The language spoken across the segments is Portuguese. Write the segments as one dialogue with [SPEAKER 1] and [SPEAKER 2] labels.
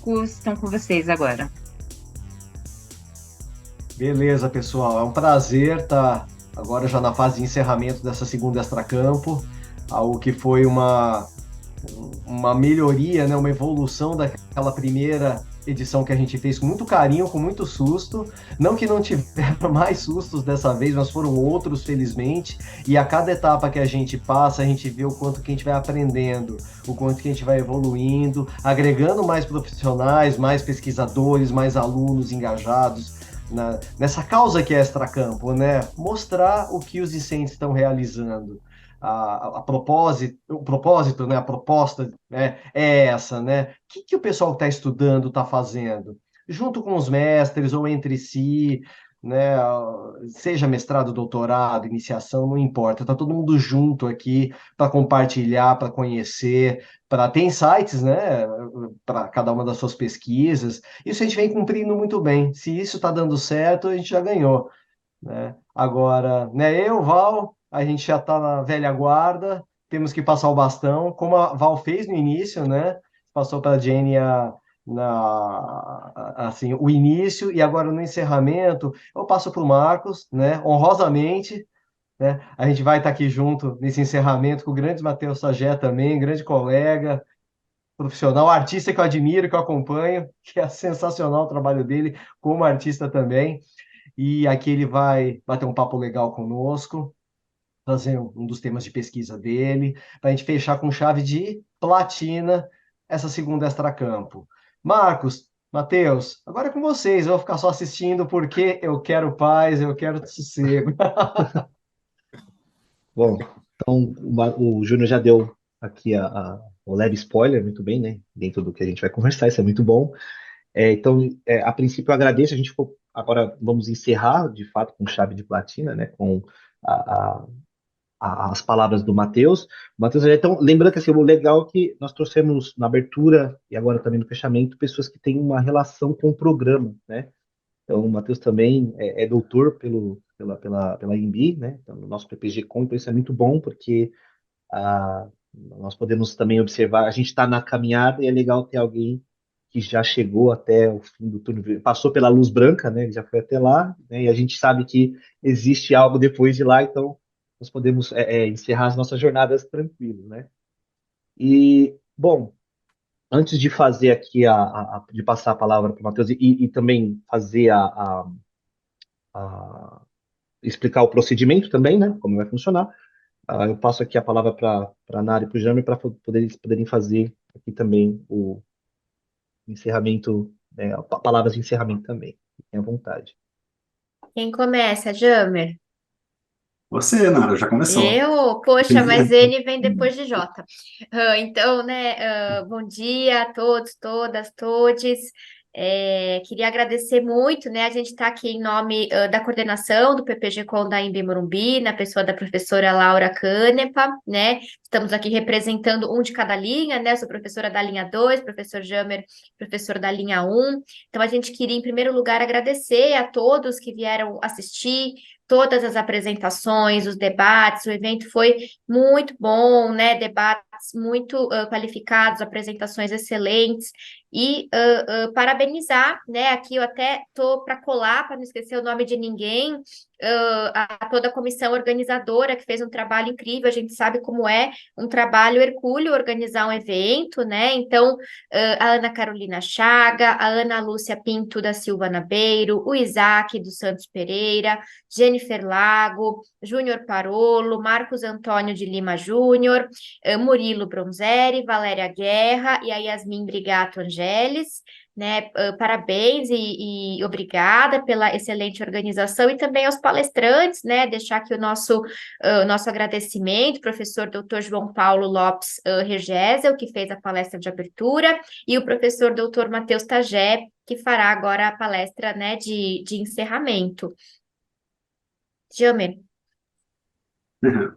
[SPEAKER 1] Marcos, estão com vocês agora.
[SPEAKER 2] Beleza, pessoal. É um prazer estar agora já na fase de encerramento dessa segunda Extracampo, algo que foi uma melhoria, né, uma evolução daquela primeira edição que a gente fez com muito carinho, com muito susto. Não que não tiveram mais sustos dessa vez, mas foram outros, felizmente. E a cada etapa que a gente passa, a gente vê o quanto que a gente vai aprendendo, o quanto que a gente vai evoluindo, agregando mais profissionais, mais pesquisadores, mais alunos engajados nessa causa que é Extracampo, né? Mostrar o que os discentes estão realizando. O propósito, né? A proposta, né? É essa, né? O que o pessoal que está estudando está fazendo? Junto com os mestres ou entre si, né? Seja mestrado, doutorado, iniciação, não importa. Está todo mundo junto aqui para compartilhar, para conhecer, para ter insights, né? Para cada uma das suas pesquisas. Isso a gente vem cumprindo muito bem. Se isso está dando certo, a gente já ganhou, né? Agora, né, Val, a gente já está na velha guarda, temos que passar o bastão, como a Val fez no início, né? Passou para a Jenny assim, o início, e agora no encerramento, eu passo para o Marcos, né? Honrosamente, né? A gente vai estar aqui junto nesse encerramento com o grande Matheus Sagé também, grande colega, profissional, artista que eu admiro, que eu acompanho, que é sensacional o trabalho dele, como artista também. E aqui ele vai bater um papo legal conosco, trazer um dos temas de pesquisa dele, para a gente fechar com chave de platina essa segunda extracampo. Marcos, Matheus, agora é com vocês. Eu vou ficar só assistindo porque eu quero paz, eu quero sossego.
[SPEAKER 3] Bom, então o Júnior já deu aqui o leve spoiler, muito bem, né? Dentro do que a gente vai conversar, isso é muito bom. Então, a princípio, eu agradeço. A gente ficou, agora vamos encerrar, de fato, com chave de platina, né? Com a, a- as palavras do Matheus. O Matheus, então, lembrando que assim, o legal é que nós trouxemos na abertura e agora também no fechamento pessoas que têm uma relação com o programa, né? Então, o Matheus também é doutor pela IMB, né? Então, no nosso PPG-Com, então isso é muito bom, porque nós podemos também observar, a gente está na caminhada e é legal ter alguém que já chegou até o fim do túnel, passou pela luz branca, né? Ele já foi até lá, né? E a gente sabe que existe algo depois de lá, então nós podemos encerrar as nossas jornadas tranquilos, né? E, bom, antes de fazer aqui, de passar a palavra para o Matheus e também fazer explicar o procedimento também, né? Como vai funcionar. Eu passo aqui a palavra para a Nara e para o Jame para eles poderem fazer aqui também o encerramento, né, palavras de encerramento também. Fiquem à vontade.
[SPEAKER 4] Quem começa, Jamer?
[SPEAKER 5] Você, Nara, já começou.
[SPEAKER 4] Eu? Poxa, mas N vem depois de J. Então, né, bom dia a todos, todas, todes. Queria agradecer muito, né? A gente está aqui em nome da coordenação do PPG-Com da Embi Morumbi, na pessoa da professora Laura Canepa, né? Estamos aqui representando um de cada linha, né? Eu sou professora da linha 2, professor Jamer, professor da linha 1. Então, a gente queria, em primeiro lugar, agradecer a todos que vieram assistir, todas as apresentações, os debates, o evento foi muito bom, né? Debates muito qualificados, apresentações excelentes e parabenizar, né? Aqui eu até tô para colar, para não esquecer o nome de ninguém, a toda a comissão organizadora que fez um trabalho incrível. A gente sabe como é um trabalho hercúleo organizar um evento, né? Então, a Ana Carolina Chaga, a Ana Lúcia Pinto da Silva Nabeiro, o Isaac dos Santos Pereira, Jennifer Lago, Júnior Parolo, Marcos Antônio de Lima Júnior, Murilo Bronzeri, Valéria Guerra e a Yasmin Brigato Angeles, né? Parabéns e obrigada pela excelente organização e também aos palestrantes, né? Deixar aqui o nosso agradecimento, professor Dr. João Paulo Lopes Regésel, que fez a palestra de abertura, e o professor Dr. Matheus Tagé, que fará agora a palestra, né, de encerramento. Jamer,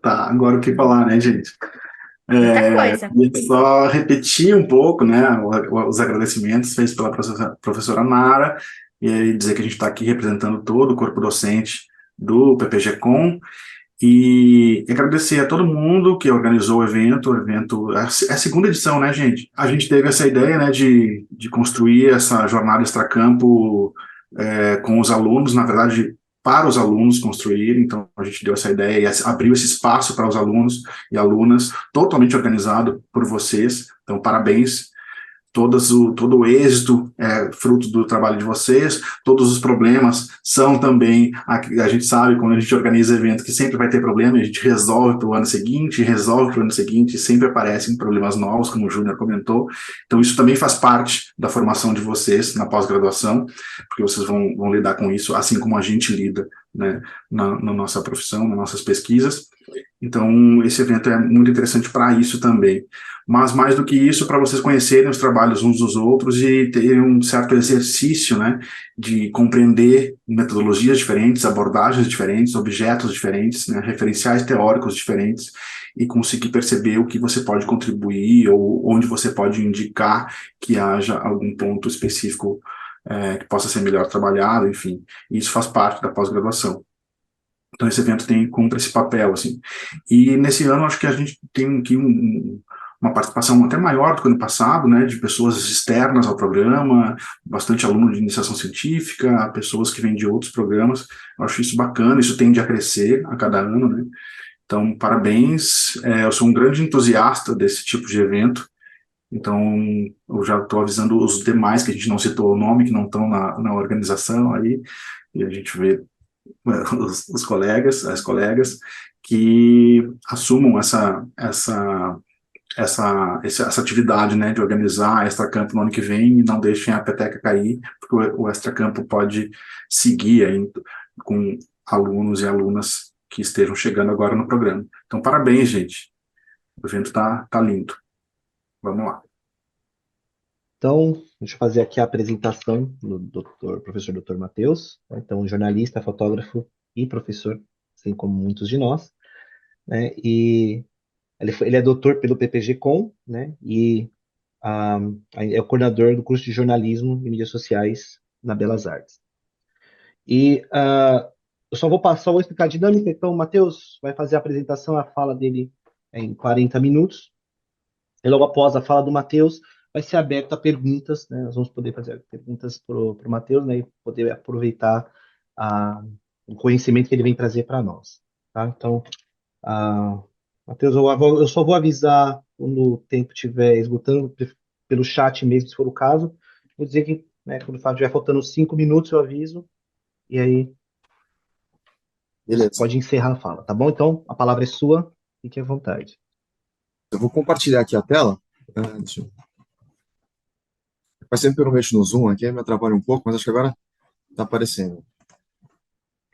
[SPEAKER 5] Tá, agora o que falar, né, gente?
[SPEAKER 4] muita coisa.
[SPEAKER 5] E só repetir um pouco, né, os agradecimentos feitos pela professora Nara, e aí dizer que a gente está aqui representando todo o corpo docente do PPG-Com, E agradecer a todo mundo que organizou o evento. É a segunda edição, né, gente? A gente teve essa ideia, né, de construir essa jornada extracampo com os alunos, na verdade, para os alunos construírem. Então, a gente deu essa ideia e abriu esse espaço para os alunos e alunas, totalmente organizado por vocês. Então, parabéns. Todo o êxito é fruto do trabalho de vocês, todos os problemas são também, a gente sabe, quando a gente organiza evento, que sempre vai ter problema, a gente resolve para o ano seguinte, e sempre aparecem problemas novos, como o Júnior comentou. Então, isso também faz parte da formação de vocês na pós-graduação, porque vocês vão lidar com isso, assim como a gente lida, né, na nossa profissão, nas nossas pesquisas. Então, esse evento é muito interessante para isso também. Mas, mais do que isso, para vocês conhecerem os trabalhos uns dos outros e terem um certo exercício, né, de compreender metodologias diferentes, abordagens diferentes, objetos diferentes, né, referenciais teóricos diferentes, e conseguir perceber o que você pode contribuir ou onde você pode indicar que haja algum ponto específico que possa ser melhor trabalhado, enfim. Isso faz parte da pós-graduação. Então, esse evento cumpre esse papel, assim. E nesse ano, acho que a gente tem aqui uma participação até maior do que ano passado, né, de pessoas externas ao programa, bastante aluno de iniciação científica, pessoas que vêm de outros programas. Eu acho isso bacana, isso tende a crescer a cada ano, né. Então, parabéns. Eu sou um grande entusiasta desse tipo de evento. Então, eu já estou avisando os demais, que a gente não citou o nome, que não estão na organização aí, e a gente vê os colegas, as colegas, que assumam essa atividade, né, de organizar a Extracampo no ano que vem e não deixem a peteca cair, porque o Extracampo pode seguir aí com alunos e alunas que estejam chegando agora no programa. Então, parabéns, gente. O evento tá lindo. Vamos lá.
[SPEAKER 3] Então, deixa eu fazer aqui a apresentação do professor Dr. Matheus, né? Então, jornalista, fotógrafo e professor, assim como muitos de nós, né? E ele é doutor pelo PPG-Com, né? E é o coordenador do curso de jornalismo e mídias sociais na Belas Artes. E eu só vou explicar a dinâmica. Então, o Matheus vai fazer a apresentação, a fala dele em 40 minutos. E logo após a fala do Matheus, vai ser aberto a perguntas, né? Nós vamos poder fazer perguntas para o Matheus, né? E poder aproveitar o conhecimento que ele vem trazer para nós, tá? Então, Matheus, eu só vou avisar quando o tempo estiver esgotando, pelo chat mesmo, se for o caso. Vou dizer que, né, quando estiver faltando 5 minutos, eu aviso, e aí
[SPEAKER 6] Beleza.
[SPEAKER 3] pode encerrar a fala, tá bom? Então, a palavra é sua, fique à vontade.
[SPEAKER 6] Eu vou compartilhar aqui a tela. Faz sempre que eu não mexo no Zoom aqui, me atrapalha um pouco, mas acho que agora está aparecendo.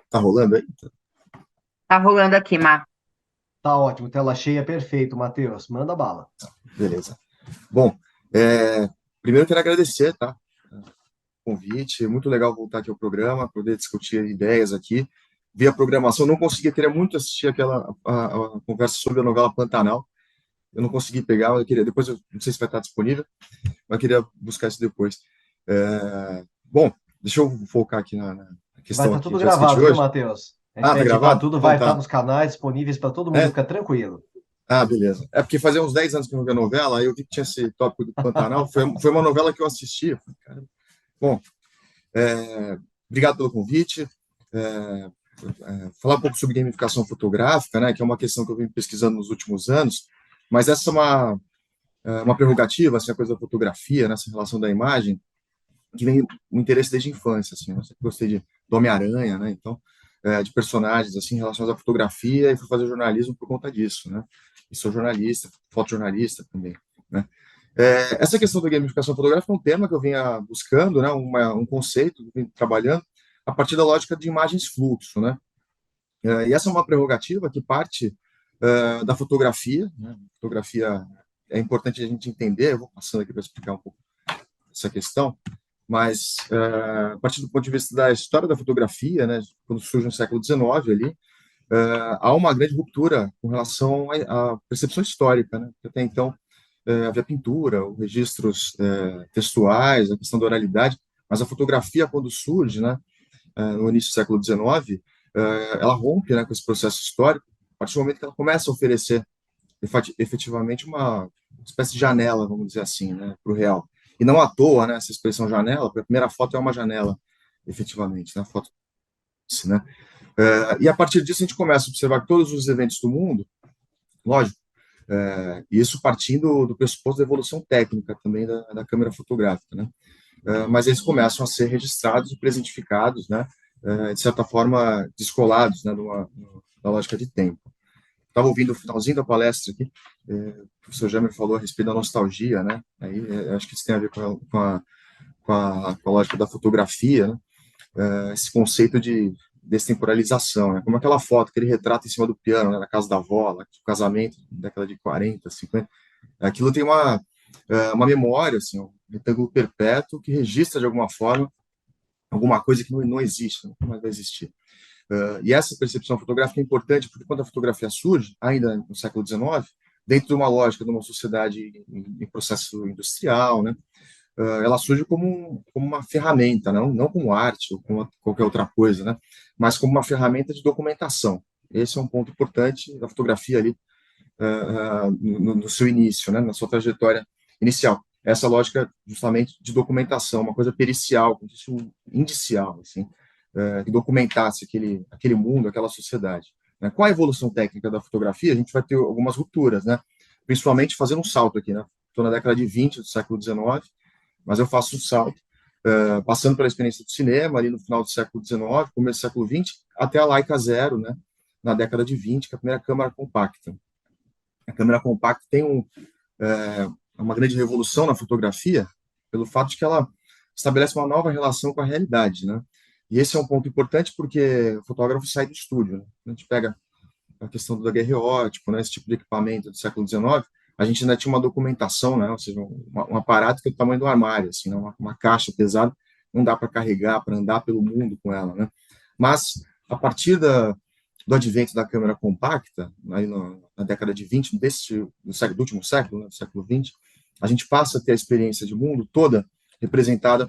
[SPEAKER 6] Tá rolando aí?
[SPEAKER 1] Tá rolando aqui, Má.
[SPEAKER 2] Tá ótimo, tela cheia, perfeito, Matheus. Manda bala.
[SPEAKER 6] Beleza. Bom, primeiro eu quero agradecer, tá? O convite, muito legal voltar aqui ao programa, poder discutir ideias aqui. Vi a programação, não consegui, queria muito assistir a conversa sobre a novela Pantanal. Eu não consegui pegar, eu queria, depois eu não sei se vai estar disponível, mas eu queria buscar isso depois. Bom, deixa eu focar aqui na questão.
[SPEAKER 2] Vai estar tudo
[SPEAKER 6] que já discuti
[SPEAKER 2] gravado, viu,
[SPEAKER 6] hoje.
[SPEAKER 2] Matheus?
[SPEAKER 6] Tá gravado?
[SPEAKER 2] Tudo
[SPEAKER 6] Então
[SPEAKER 2] vai
[SPEAKER 6] tá.
[SPEAKER 2] estar nos canais disponíveis para todo mundo, fica tranquilo.
[SPEAKER 6] Beleza. É porque fazia uns 10 anos que eu não vi a novela, aí eu vi que tinha esse tópico do Pantanal, foi uma novela que eu assisti. Eu falei, cara... Bom, obrigado pelo convite. Falar um pouco sobre gamificação fotográfica, né, que é uma questão que eu venho pesquisando nos últimos anos, mas essa é uma prerrogativa, assim, a coisa da fotografia, nessa relação da imagem, que vem um interesse desde a infância, assim, eu sempre gostei do Homem-Aranha, né, então, de personagens, assim, relacionados à fotografia, e fui fazer jornalismo por conta disso, né, e sou jornalista, fotojornalista também, né. Essa questão da gamificação fotográfica é um tema que eu vinha buscando, né, um conceito que eu venho trabalhando a partir da lógica de imagens fluxo, né, e essa é uma prerrogativa que parte da fotografia, né? Fotografia é importante a gente entender, eu vou passando aqui para explicar um pouco essa questão, mas a partir do ponto de vista da história da fotografia, né, quando surge no século XIX ali, há uma grande ruptura com relação à percepção histórica, né? Até então havia pintura, registros textuais, a questão da oralidade, mas a fotografia, quando surge, né, no início do século XIX, ela rompe, né, com esse processo histórico partir do momento que ela começa a oferecer efetivamente uma espécie de janela, vamos dizer assim, né, para o real. E não à toa, né, essa expressão janela, porque a primeira foto é uma janela, efetivamente, né, a foto, né? E a partir disso a gente começa a observar que todos os eventos do mundo, lógico, isso partindo do pressuposto da evolução técnica também da câmera fotográfica, né? Mas eles começam a ser registrados e presentificados, né, de certa forma descolados, né, da lógica de tempo. Estava ouvindo o finalzinho da palestra aqui, o professor Jamer falou a respeito da nostalgia, né? Aí acho que isso tem a ver com a lógica da fotografia, né? Esse conceito de destemporalização, né? Como aquela foto que ele retrata em cima do piano, né, na casa da avó, lá, do casamento, década de 40, 50. Aquilo tem uma memória, assim, um retângulo perpétuo que registra de alguma forma alguma coisa que não existe, nunca mais vai existir. E essa percepção fotográfica é importante porque quando a fotografia surge, ainda no século XIX, dentro de uma lógica de uma sociedade em processo industrial, né, ela surge como uma ferramenta, não como arte ou como qualquer outra coisa, né, mas como uma ferramenta de documentação. Esse é um ponto importante da fotografia ali no seu início, né, na sua trajetória inicial. Essa lógica justamente de documentação, uma coisa pericial, como se fosse um indicial, assim, que documentasse aquele mundo, aquela sociedade. Né? Com a evolução técnica da fotografia, a gente vai ter algumas rupturas, né? Principalmente fazendo um salto aqui, né? Estou na década de 20 do século XIX, mas eu faço um salto, passando pela experiência do cinema, ali no final do século XIX, começo do século XX, até a Leica Zero, né? Na década de 20, que é a primeira câmera compacta. A câmera compacta tem uma grande revolução na fotografia, pelo fato de que ela estabelece uma nova relação com a realidade, né? E esse é um ponto importante porque o fotógrafo sai do estúdio, né? A gente pega a questão do daguerreótipo, né? Esse tipo de equipamento do século XIX, a gente ainda tinha uma documentação, né? Ou seja, um aparato que é do tamanho do armário, assim, né? Uma caixa pesada, não dá para carregar, para andar pelo mundo com ela, né? Mas, a partir do advento da câmera compacta, aí na década de 20, do último século, né? Do século 20, a gente passa a ter a experiência de mundo toda representada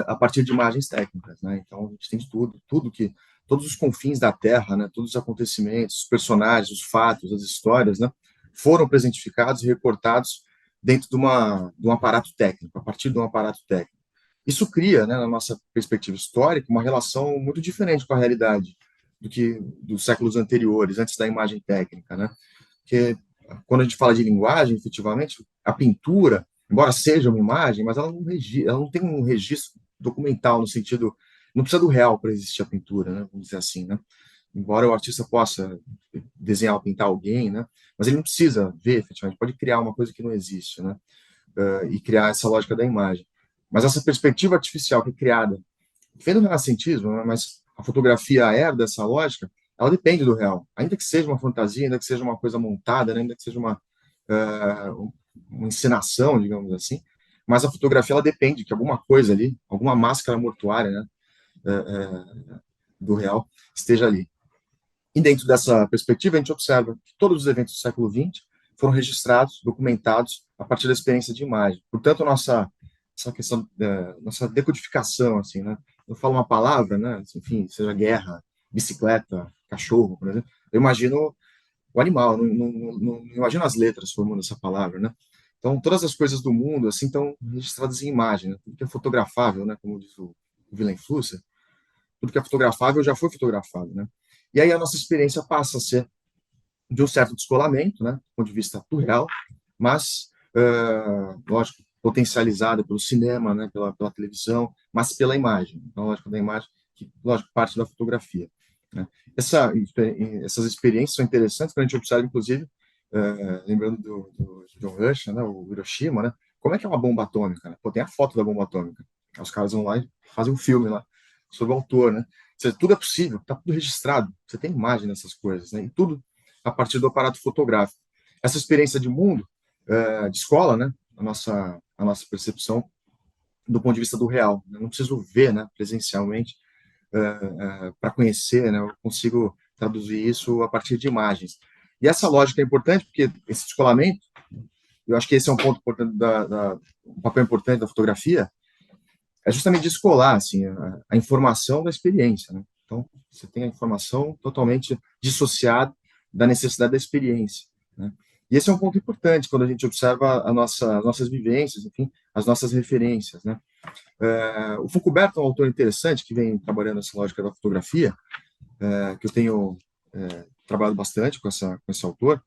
[SPEAKER 6] a partir de imagens técnicas, né? Então a gente tem todos os confins da Terra, né? Todos os acontecimentos, os personagens, os fatos, as histórias, né? Foram presentificados e recortados dentro de um aparato técnico, a partir de um aparato técnico. Isso cria, né, na nossa perspectiva histórica, uma relação muito diferente com a realidade do que dos séculos anteriores, antes da imagem técnica, né? Porque quando a gente fala de linguagem, efetivamente, a pintura, embora seja uma imagem, mas ela não tem um registro documental no sentido, não precisa do real para existir a pintura, né? Vamos dizer assim, né? Embora o artista possa desenhar ou pintar alguém, né? Mas ele não precisa ver, efetivamente, pode criar uma coisa que não existe, né? E criar essa lógica da imagem. Mas essa perspectiva artificial que é criada, vem do renascentismo, né? Mas a fotografia herda essa lógica, ela depende do real. Ainda que seja uma fantasia, ainda que seja uma coisa montada, né? Ainda que seja uma encenação, digamos assim, mas a fotografia ela depende que alguma coisa ali, alguma máscara mortuária, né, do real esteja ali. E dentro dessa perspectiva, a gente observa que todos os eventos do século XX foram registrados, documentados a partir da experiência de imagem. Portanto, essa questão nossa decodificação, assim, né, eu falo uma palavra, né, enfim, seja guerra, bicicleta, cachorro, por exemplo, eu imagino o animal, não imagino as letras formando essa palavra, né? Então, todas as coisas do mundo, assim, estão registradas em imagem, né? Tudo que é fotografável, né? Como diz o Willem Flusser, tudo que é fotografável já foi fotografado, né? E aí a nossa experiência passa a ser de um certo descolamento, né? Do ponto de vista do real, mas, lógico, potencializada pelo cinema, né? Pela televisão, mas pela imagem. Então, lógico, da imagem, que, lógico, parte da fotografia. Né? Essas experiências são interessantes, quando a gente observa, inclusive, lembrando do John Rush, né, o Hiroshima, né, como é que é uma bomba atômica? Né? Pô, tem a foto da bomba atômica. Os caras vão lá e fazem um filme lá sobre o autor. Né? Ou seja, tudo é possível, está tudo registrado. Você tem imagem dessas coisas, né? E tudo a partir do aparato fotográfico. Essa experiência de mundo, de escola, né, a nossa percepção do ponto de vista do real. Né? Não preciso ver, né, presencialmente, para conhecer, né, eu consigo traduzir isso a partir de imagens. E essa lógica é importante porque esse descolamento, eu acho que esse é um ponto importante um papel importante da fotografia, é justamente descolar assim, a informação da experiência. Né? Então, você tem a informação totalmente dissociada da necessidade da experiência, né? E esse é um ponto importante quando a gente observa as nossas vivências, enfim, as nossas referências, né? O Foucault é um autor interessante que vem trabalhando essa lógica da fotografia, que eu tenho trabalhado bastante com esse autor.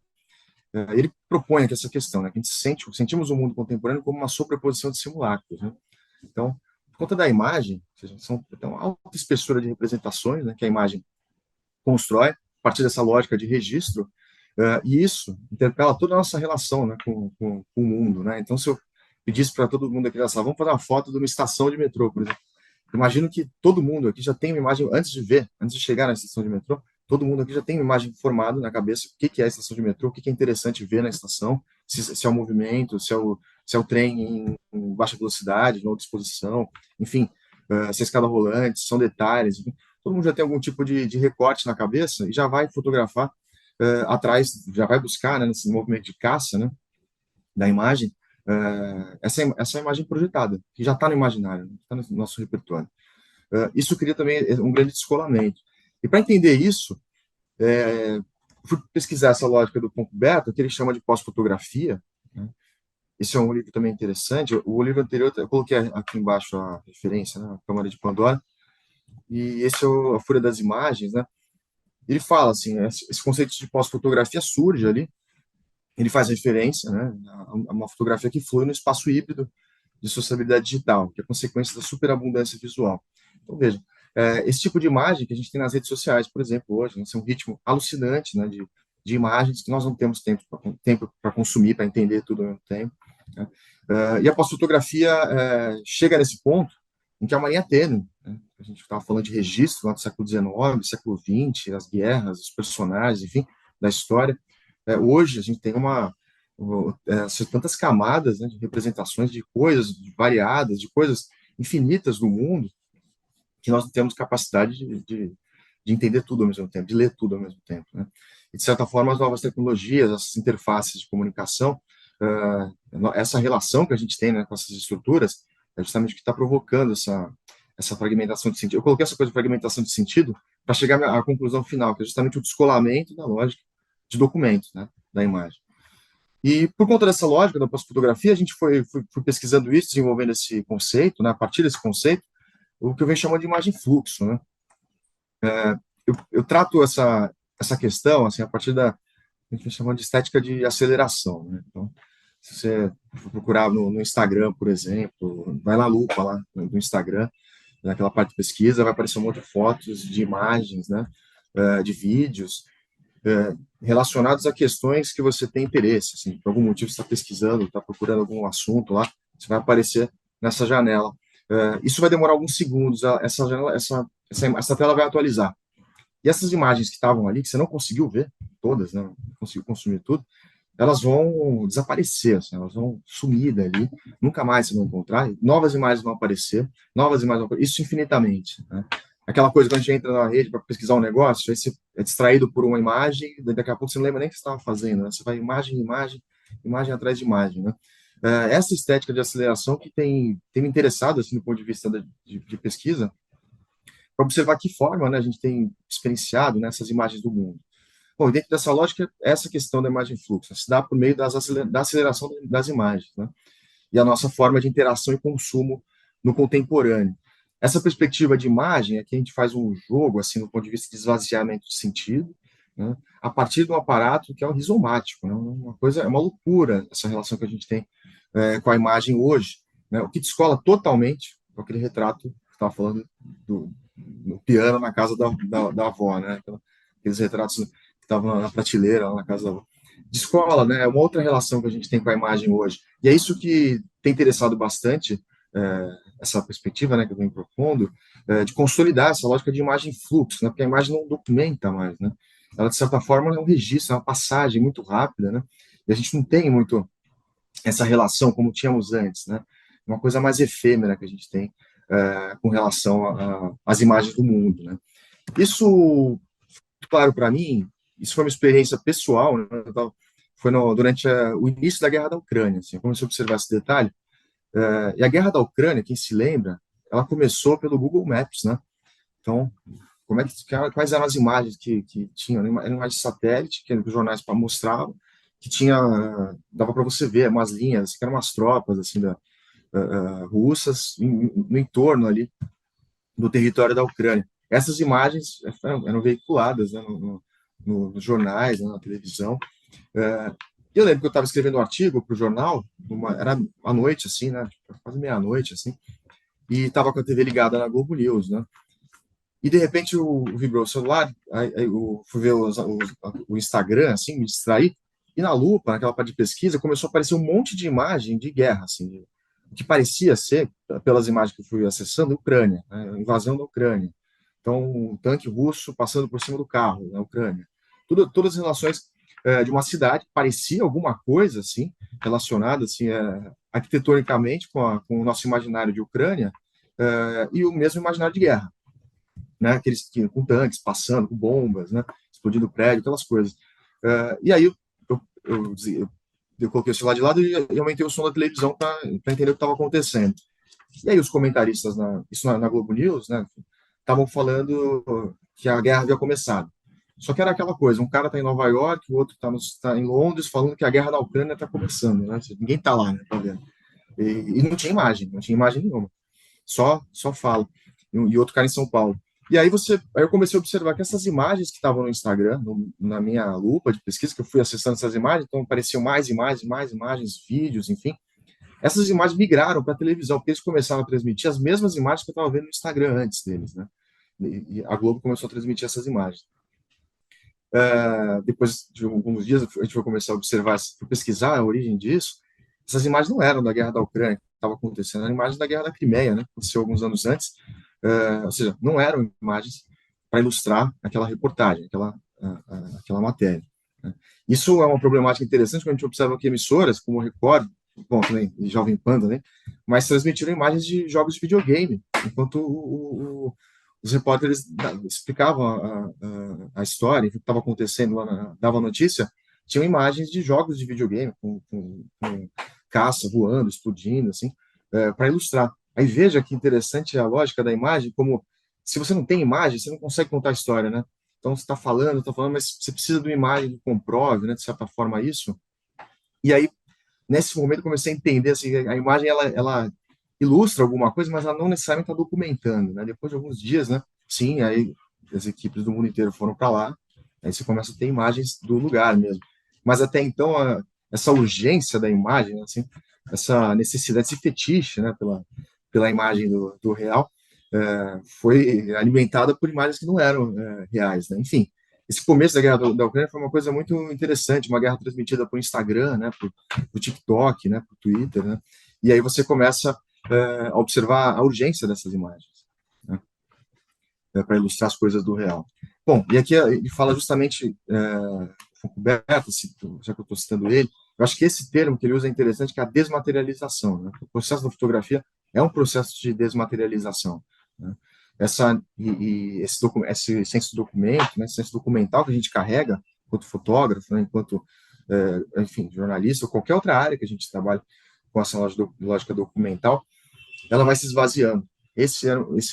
[SPEAKER 6] Ele propõe aqui essa questão, né, que a gente sentimos o mundo contemporâneo como uma sobreposição de simulacros, né? Então, por conta da imagem, ou seja, tem uma alta espessura de representações, né, que a imagem constrói, a partir dessa lógica de registro, e isso interpela toda a nossa relação, né, com o mundo, né? Então, se eu pedisse para todo mundo aqui, vamos fazer uma foto de uma estação de metrô, por exemplo. Imagino que todo mundo aqui já tem uma imagem, antes de chegar na estação de metrô, todo mundo aqui já tem uma imagem formada na cabeça, o que é a estação de metrô, o que é interessante ver na estação, se é o movimento, se é o trem em baixa velocidade, em alta disposição, enfim, se é escada rolante, se são detalhes, enfim, todo mundo já tem algum tipo de recorte na cabeça e já vai fotografar atrás, já vai buscar, né, nesse movimento de caça, né, da imagem, essa imagem projetada, que já está no imaginário, está no nosso repertório. Isso cria também um grande descolamento. E para entender isso, fui pesquisar essa lógica do Foucault, que ele chama de pós-fotografia, né? Esse é um livro também interessante. O livro anterior, eu coloquei aqui embaixo a referência, né, a Câmara de Pandora, e esse é a Fúria das Imagens, né? Ele fala assim, esse conceito de pós-fotografia surge ali, ele faz referência, né, a uma fotografia que flui no espaço híbrido de sociabilidade digital, que é consequência da superabundância visual. Então, veja, esse tipo de imagem que a gente tem nas redes sociais, por exemplo, hoje, né, é um ritmo alucinante, né, de imagens que nós não temos tempo para consumir, para entender tudo ao mesmo tempo, né? E a pós-fotografia chega nesse ponto em que é uma linha tênue, né? A gente estava falando de registro lá do século XIX, século XX, as guerras, os personagens, enfim, da história. Hoje a gente tem tantas camadas, né, de representações de coisas variadas, de coisas infinitas do mundo, que nós não temos capacidade de entender tudo ao mesmo tempo, de ler tudo ao mesmo tempo, né? E, de certa forma, as novas tecnologias, essas interfaces de comunicação, essa relação que a gente tem, né, com essas estruturas, é justamente o que está provocando essa fragmentação de sentido. Eu coloquei essa coisa de fragmentação de sentido para chegar à conclusão final, que é justamente o descolamento da lógica de documentos, né, da imagem. E por conta dessa lógica da pós-fotografia, a gente foi pesquisando isso, desenvolvendo esse conceito, né, a partir desse conceito, o que eu venho chamando de imagem fluxo, né? Eu trato essa questão assim, a partir a gente vem chamando de estética de aceleração, né? Então, se você for procurar no Instagram, por exemplo, vai na lupa lá no Instagram, naquela parte de pesquisa, vai aparecer um monte de fotos, de imagens, né, de vídeos, relacionados a questões que você tem interesse, assim, por algum motivo você está pesquisando, está procurando algum assunto lá, você vai aparecer nessa janela. Isso vai demorar alguns segundos, essa tela vai atualizar. E essas imagens que estavam ali, que você não conseguiu ver, todas, né, não conseguiu consumir tudo, elas vão desaparecer, assim, elas vão sumir dali, nunca mais você vai encontrar, novas imagens vão aparecer, isso infinitamente, né? Aquela coisa quando a gente entra na rede para pesquisar um negócio, aí você é distraído por uma imagem, daqui a pouco você não lembra nem o que você estava fazendo, né? Você vai imagem atrás de imagem, né? Essa estética de aceleração que tem me interessado, assim, do ponto de vista de pesquisa, para observar que forma, né, a gente tem experienciado nessas imagens do mundo. Bom, dentro dessa lógica, essa questão da imagem fluxo se dá por meio da aceleração das imagens, né? E a nossa forma de interação e consumo no contemporâneo. Essa perspectiva de imagem é que a gente faz um jogo, assim, do ponto de vista de esvaziamento de sentido, né, a partir de um aparato que é o rizomático, né? É uma loucura essa relação que a gente tem com a imagem hoje, né? O que descola totalmente com aquele retrato que estava falando no piano na casa da avó, né? Aqueles retratos que estavam na prateleira, lá na casa da avó. Descola, né? É uma outra relação que a gente tem com a imagem hoje. E é isso que tem interessado bastante essa perspectiva, né, que eu venho propondo, de consolidar essa lógica de imagem fluxo, né? Porque a imagem não documenta mais, né? Ela, de certa forma, é um registro, é uma passagem muito rápida, né? E a gente não tem muito essa relação como tínhamos antes, né? Uma coisa mais efêmera que a gente tem com relação às imagens do mundo, né? Isso, claro, para mim, isso foi uma experiência pessoal, né? Durante o início da guerra da Ucrânia, assim, eu comecei a observar esse detalhe, e a guerra da Ucrânia, quem se lembra, ela começou pelo Google Maps, né? Então, quais eram as imagens que tinham, era uma imagem de satélite, que os jornais mostravam, que dava para você ver umas linhas, que eram umas tropas, assim, russas, no entorno ali do território da Ucrânia. Essas imagens eram veiculadas, né, nos jornais, né, na televisão. Eu lembro que eu estava escrevendo um artigo para o jornal, era à noite, assim, né, quase meia-noite, assim, e estava com a TV ligada na Globo News, né, e de repente vibrou o celular, aí eu fui ver o Instagram, assim, me distraí, e na lupa, naquela parte de pesquisa, começou a aparecer um monte de imagem de guerra, assim, o que parecia ser, pelas imagens que eu fui acessando, Ucrânia, né, a invasão da Ucrânia. Então, um tanque russo passando por cima do carro na Ucrânia. Todas as relações de uma cidade, parecia alguma coisa, assim, relacionada, assim, arquitetonicamente com o nosso imaginário de Ucrânia, e o mesmo imaginário de guerra, né, aqueles com tanques passando, com bombas, né, explodindo prédio, aquelas coisas. E aí eu coloquei o celular de lado e aumentei o som da televisão para entender o que estava acontecendo. E aí os comentaristas, isso na Globo News, né, estavam falando que a guerra havia começado. Só que era aquela coisa, um cara está em Nova York, o outro está em Londres, falando que a guerra na Ucrânia está começando, né? Ninguém está lá, né, tá vendo? E não tinha imagem nenhuma. Só fala. E outro cara em São Paulo. E aí eu comecei a observar que essas imagens que estavam no Instagram, na minha lupa de pesquisa, que eu fui acessando essas imagens, então apareciam mais imagens, vídeos, enfim. Essas imagens migraram para a televisão, porque eles começaram a transmitir as mesmas imagens que eu estava vendo no Instagram antes deles, né? E a Globo começou a transmitir essas imagens. Depois de alguns dias, a gente foi começar a observar, foi pesquisar a origem disso. Essas imagens não eram da guerra da Ucrânia que estava acontecendo, eram imagens da guerra da Crimeia, né? Aconteceu alguns anos antes. Ou seja, não eram imagens para ilustrar aquela reportagem, aquela matéria, né? Isso é uma problemática interessante quando a gente observa que emissoras, como o Record, bom, também, e Jovem Pan, né, mas transmitiram imagens de jogos de videogame, enquanto os repórteres explicavam a história, o que estava acontecendo lá, dava notícia, tinham imagens de jogos de videogame, com caça voando, explodindo, assim, para ilustrar. Aí veja que interessante a lógica da imagem, como se você não tem imagem, você não consegue contar a história, né? Então você está falando, mas você precisa de uma imagem que comprove, né, de certa forma, isso. E aí, nesse momento, eu comecei a entender, assim, a imagem, ela ilustra alguma coisa, mas ela não necessariamente está documentando, né? Depois de alguns dias, né? Sim, aí as equipes do mundo inteiro foram para lá, aí você começa a ter imagens do lugar mesmo. Mas até então, essa urgência da imagem, assim, essa necessidade, esse fetiche, né, pela imagem do real, foi alimentada por imagens que não eram reais, né? Enfim, esse começo da guerra da Ucrânia foi uma coisa muito interessante, uma guerra transmitida por Instagram, né, por TikTok, né, por Twitter, né? E aí você começa a observar a urgência dessas imagens, né, para ilustrar as coisas do real. Bom, e aqui ele fala justamente, Roberto, já que eu estou citando ele, eu acho que esse termo que ele usa é interessante, que é a desmaterialização, né? O processo da fotografia é um processo de desmaterialização, né? Esse senso de documento, né, esse senso documental que a gente carrega enquanto fotógrafo, né, enquanto, enfim, jornalista, ou qualquer outra área que a gente trabalha com essa lógica documental, ela vai se esvaziando. Esse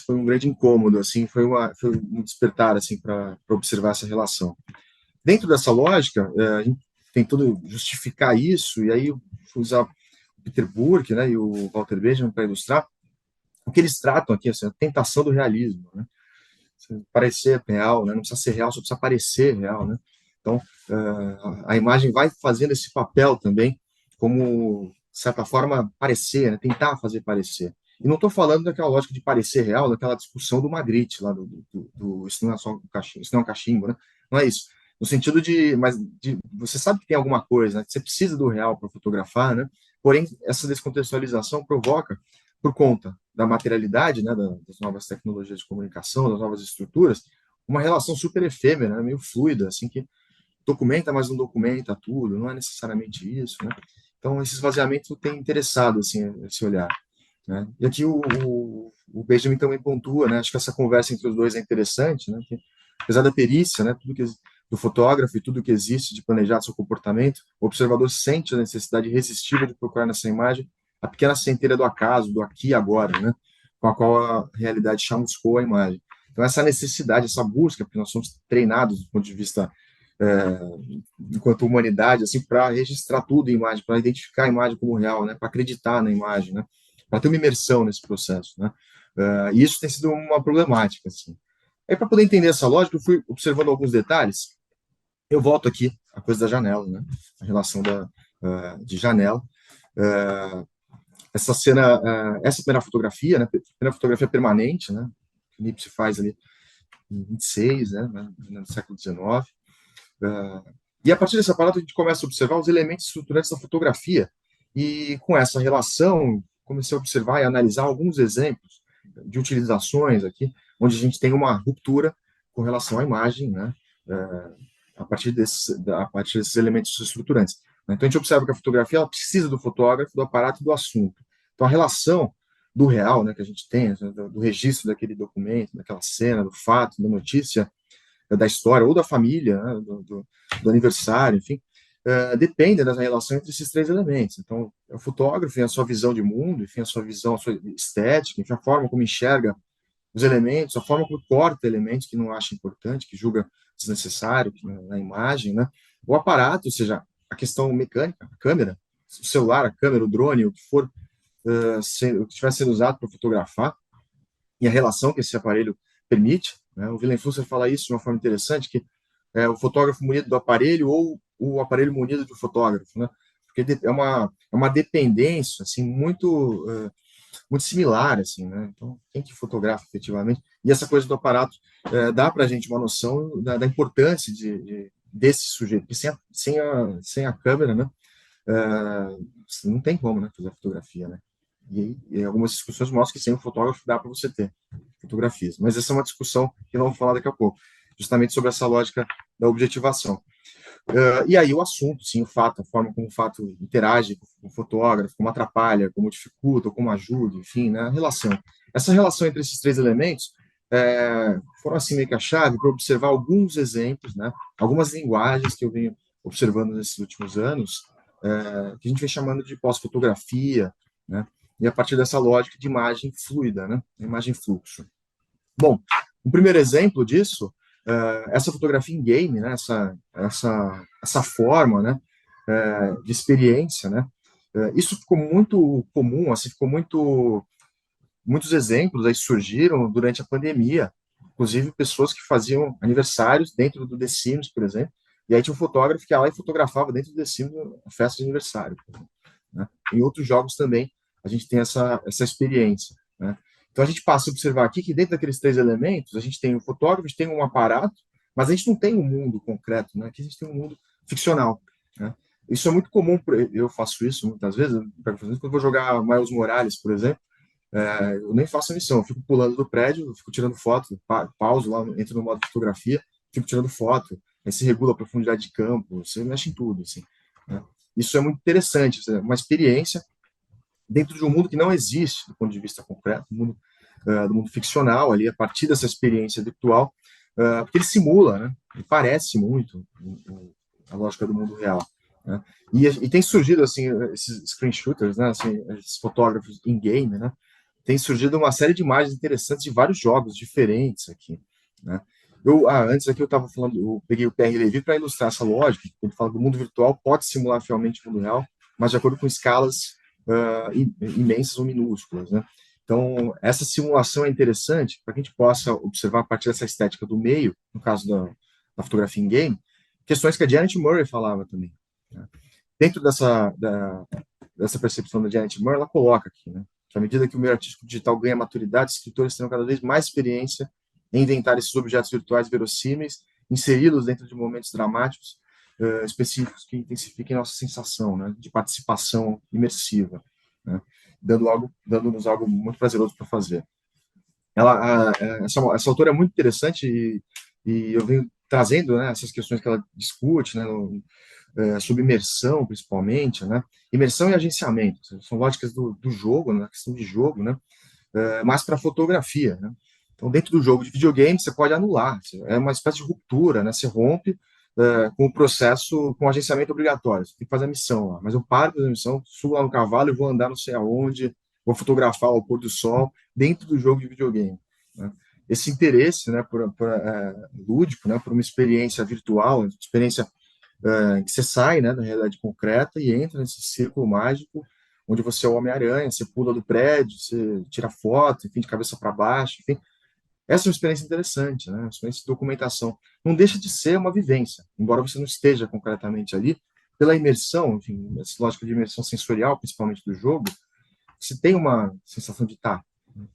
[SPEAKER 6] foi um grande incômodo, assim, foi um despertar, assim, para observar essa relação. Dentro dessa lógica, a gente tem tudo justificar isso, e aí eu fui usar o Peter Burke, né, e o Walter Benjamin para ilustrar o que eles tratam aqui, assim, a tentação do realismo, né? Parecer real, né? Não precisa ser real, só precisa parecer real, né? Então, a imagem vai fazendo esse papel também, como, de certa forma, parecer, né? Tentar fazer parecer. E não estou falando daquela lógica de parecer real, daquela discussão do Magritte, lá isso não é só um cachimbo, isso não é um cachimbo, né? Não é isso. No sentido você sabe que tem alguma coisa, né? Você precisa do real para fotografar, né? Porém, essa descontextualização provoca, por conta da materialidade, né, das novas tecnologias de comunicação, das novas estruturas, uma relação super efêmera, né, meio fluida, assim, que documenta, mas não documenta tudo, não é necessariamente isso, né? Então, esse esvaziamento tem interessado, assim, esse olhar, né? E aqui o Benjamin também pontua, né? Acho que essa conversa entre os dois é interessante, né? Que, apesar da perícia, né, do fotógrafo e tudo que existe de planejar seu comportamento, o observador sente a necessidade irresistível de procurar nessa imagem a pequena centelha do acaso, do aqui e agora, né, com a qual a realidade chamuscou a imagem. Então, essa necessidade, essa busca, porque nós somos treinados do ponto de vista, enquanto humanidade, assim, para registrar tudo em imagem, para identificar a imagem como real, né, para acreditar na imagem, né, para ter uma imersão nesse processo, né, e isso tem sido uma problemática, assim. Aí, para poder entender essa lógica, eu fui observando alguns detalhes. Eu volto aqui a coisa da janela, né, a relação de janela. Essa cena, essa primeira fotografia, né, primeira fotografia permanente, né, que o Nipsey faz ali em 26, né, no século XIX. E a partir desse aparato a gente começa a observar os elementos estruturantes da fotografia, e com essa relação comecei a observar e analisar alguns exemplos de utilizações aqui, onde a gente tem uma ruptura com relação à imagem, né, a partir desses elementos estruturantes. Então a gente observa que a fotografia ela precisa do fotógrafo, do aparato e do assunto. Então a relação do real, né, que a gente tem, do registro daquele documento, daquela cena, do fato, da notícia, da história, ou da família, né, do aniversário, enfim, depende da relação entre esses três elementos. Então, o fotógrafo tem a sua visão de mundo, enfim, a sua visão, a sua estética, enfim, a forma como enxerga os elementos, a forma como corta elementos que não acha importante, que julga desnecessário na imagem, né? O aparato, ou seja, a questão mecânica, a câmera, o celular, a câmera, o drone, o que for, o que estiver sendo usado para fotografar, e a relação que esse aparelho permite, né? O Willem Flusser fala isso de uma forma interessante, que o fotógrafo munido do aparelho ou o aparelho munido do fotógrafo, né? Porque é uma dependência, assim, muito similar, assim, né? Então, quem que fotografa efetivamente? E essa coisa do aparato dá para a gente uma noção da importância desse sujeito, porque sem a câmera, né? Não tem como, né, fazer a fotografia, né? E algumas discussões mostram que sem o fotógrafo dá para você ter fotografias. Mas essa é uma discussão que nós vamos falar daqui a pouco, justamente sobre essa lógica da objetivação. E aí o assunto, sim, o fato, a forma como o fato interage com o fotógrafo, como atrapalha, como dificulta, como ajuda, enfim, né, a relação. Essa relação entre esses três elementos foram assim meio que a chave para observar alguns exemplos, né, algumas linguagens que eu venho observando nesses últimos anos, que a gente vem chamando de pós-fotografia, né, e a partir dessa lógica de imagem fluida, né, imagem fluxo. Bom, um primeiro exemplo disso, essa fotografia em game, né, essa forma, né, de experiência, né, isso ficou muito comum, assim, muitos exemplos aí surgiram durante a pandemia, inclusive pessoas que faziam aniversários dentro do The Sims, por exemplo, e aí tinha um fotógrafo que ia lá e fotografava dentro do The Sims a festa de aniversário, né? Em outros jogos também a gente tem essa experiência, né? Então a gente passa a observar aqui que dentro daqueles três elementos a gente tem um fotógrafo, a gente tem um aparato, mas a gente não tem um mundo concreto, né? Aqui a gente tem um mundo ficcional, né? Isso é muito comum, eu faço isso muitas vezes, quando eu vou jogar Miles Morales, por exemplo, eu nem faço a missão, eu fico pulando do prédio, eu fico tirando foto, pauso lá, entro no modo de fotografia, fico tirando foto, aí se regula a profundidade de campo, você mexe em tudo, assim, né? Isso é muito interessante, uma experiência dentro de um mundo que não existe do ponto de vista concreto, do mundo ficcional ali, a partir dessa experiência virtual, porque ele simula, né? Ele parece muito a lógica do mundo real, né? E tem surgido assim esses screen shooters, né? Assim, esses fotógrafos in game, né? Tem surgido uma série de imagens interessantes de vários jogos diferentes aqui, né? Antes aqui eu estava falando, eu peguei o Pierre Levy para ilustrar essa lógica. Ele fala que o mundo virtual pode simular fielmente o mundo real, mas de acordo com escalas imensas ou minúsculas, né? Então, essa simulação é interessante para que a gente possa observar a partir dessa estética do meio, no caso da fotografia em game, questões que a Janet Murray falava também, né? Dentro dessa percepção da Janet Murray, ela coloca aqui, né, que à medida que o meio artístico digital ganha maturidade, escritores terão cada vez mais experiência em inventar esses objetos virtuais verossímeis, inseri-los dentro de momentos dramáticos específicos que intensifiquem nossa sensação, né, de participação imersiva, né, dando-nos algo muito prazeroso para fazer. Essa autora é muito interessante e eu venho trazendo, né, essas questões que ela discute, né, sobre imersão, principalmente, né, imersão e agenciamento, são lógicas do jogo, né, questão de jogo, né, mais para fotografia, né. Então, dentro do jogo de videogame, você pode anular, é uma espécie de ruptura, né, você rompe com o processo, com o agenciamento obrigatório, você tem que fazer a missão lá, mas eu paro de fazer a missão, subo lá no cavalo e vou andar não sei aonde, vou fotografar o pôr do sol dentro do jogo de videogame, né? esse interesse, né, lúdico, né, por uma experiência virtual, experiência que você sai, né, da realidade concreta e entra nesse círculo mágico onde você é o Homem-Aranha, você pula do prédio, você tira foto, enfim, de cabeça para baixo, enfim. Essa é uma experiência interessante, né, uma experiência de documentação. Não deixa de ser uma vivência, embora você não esteja concretamente ali, pela imersão, enfim, essa lógica de imersão sensorial, principalmente do jogo, você tem uma sensação de estar.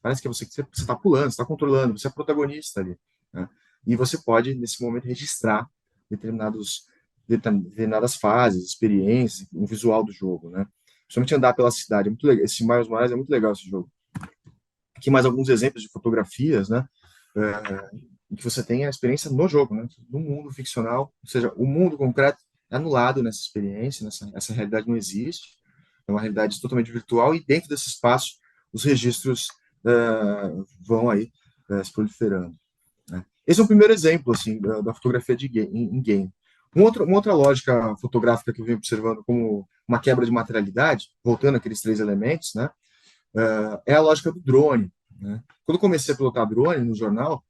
[SPEAKER 6] Parece que você está pulando, você está controlando, você é protagonista ali. Né? E você pode, nesse momento, registrar determinadas fases, experiências, um visual do jogo. Né? Principalmente andar pela cidade. É muito legal. Esse Miles Morales é muito legal, esse jogo. Aqui mais alguns exemplos de fotografias, né? Em que você tem a experiência no jogo, né? No mundo ficcional. Ou seja, o mundo concreto é anulado nessa experiência, essa realidade não existe. É uma realidade totalmente virtual e dentro desse espaço os registros vão aí se proliferando. Né? Esse é um primeiro exemplo assim da fotografia em game. Uma outra lógica fotográfica que eu venho observando como uma quebra de materialidade, voltando àqueles três elementos, né, é a lógica do drone. Né? Quando eu comecei a pilotar drone no jornal,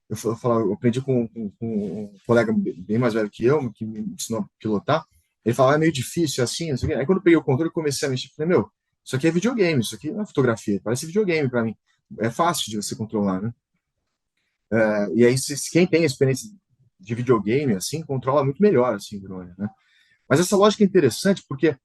[SPEAKER 6] eu aprendi com um colega bem mais velho que eu, que me ensinou a pilotar. Ele falava, é meio difícil, assim, não sei o quê. Aí quando eu peguei o controle e comecei a mexer, eu falei, meu, isso aqui é videogame, isso aqui não é fotografia, parece videogame para mim. É fácil de você controlar, né? E aí, quem tem a experiência de videogame, assim, controla muito melhor, assim, o drone, né? Mas essa lógica é interessante porque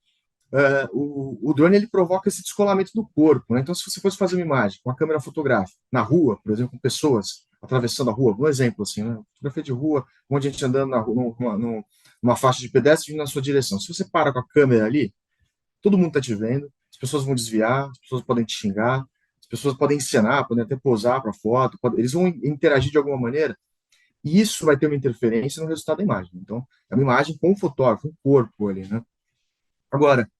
[SPEAKER 6] o drone, ele provoca esse descolamento do corpo, né? Então, se você fosse fazer uma imagem com a câmera fotográfica na rua, por exemplo, com pessoas atravessando a rua, um exemplo, assim, né? Fotografia de rua, um monte de gente andando na rua, numa faixa de pedestre vindo na sua direção. Se você para com a câmera ali, todo mundo está te vendo, as pessoas vão desviar, as pessoas podem te xingar, as pessoas podem encenar, podem até posar para foto, eles vão interagir de alguma maneira, e isso vai ter uma interferência no resultado da imagem. Então, é uma imagem com um fotógrafo, um corpo ali, né? Agora,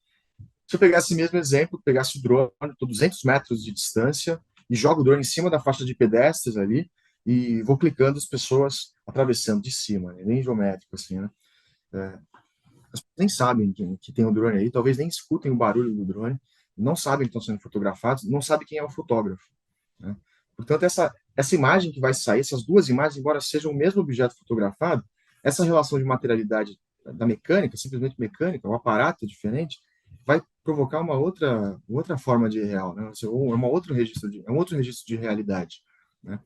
[SPEAKER 6] se eu pegasse esse mesmo exemplo, pegasse o drone, estou 200 metros de distância, e jogo o drone em cima da faixa de pedestres ali, e vou clicando as pessoas atravessando de cima, né? Bem geométrico, assim, né? As pessoas nem sabem que tem um drone aí, talvez nem escutem o barulho do drone, não sabem que estão sendo fotografados, não sabem quem é o fotógrafo. Né? Portanto, essa imagem que vai sair, essas duas imagens, embora sejam o mesmo objeto fotografado, essa relação de materialidade da mecânica, simplesmente mecânica, o aparato é diferente, vai provocar uma outra forma de real, né? É um outro registro de realidade. Né?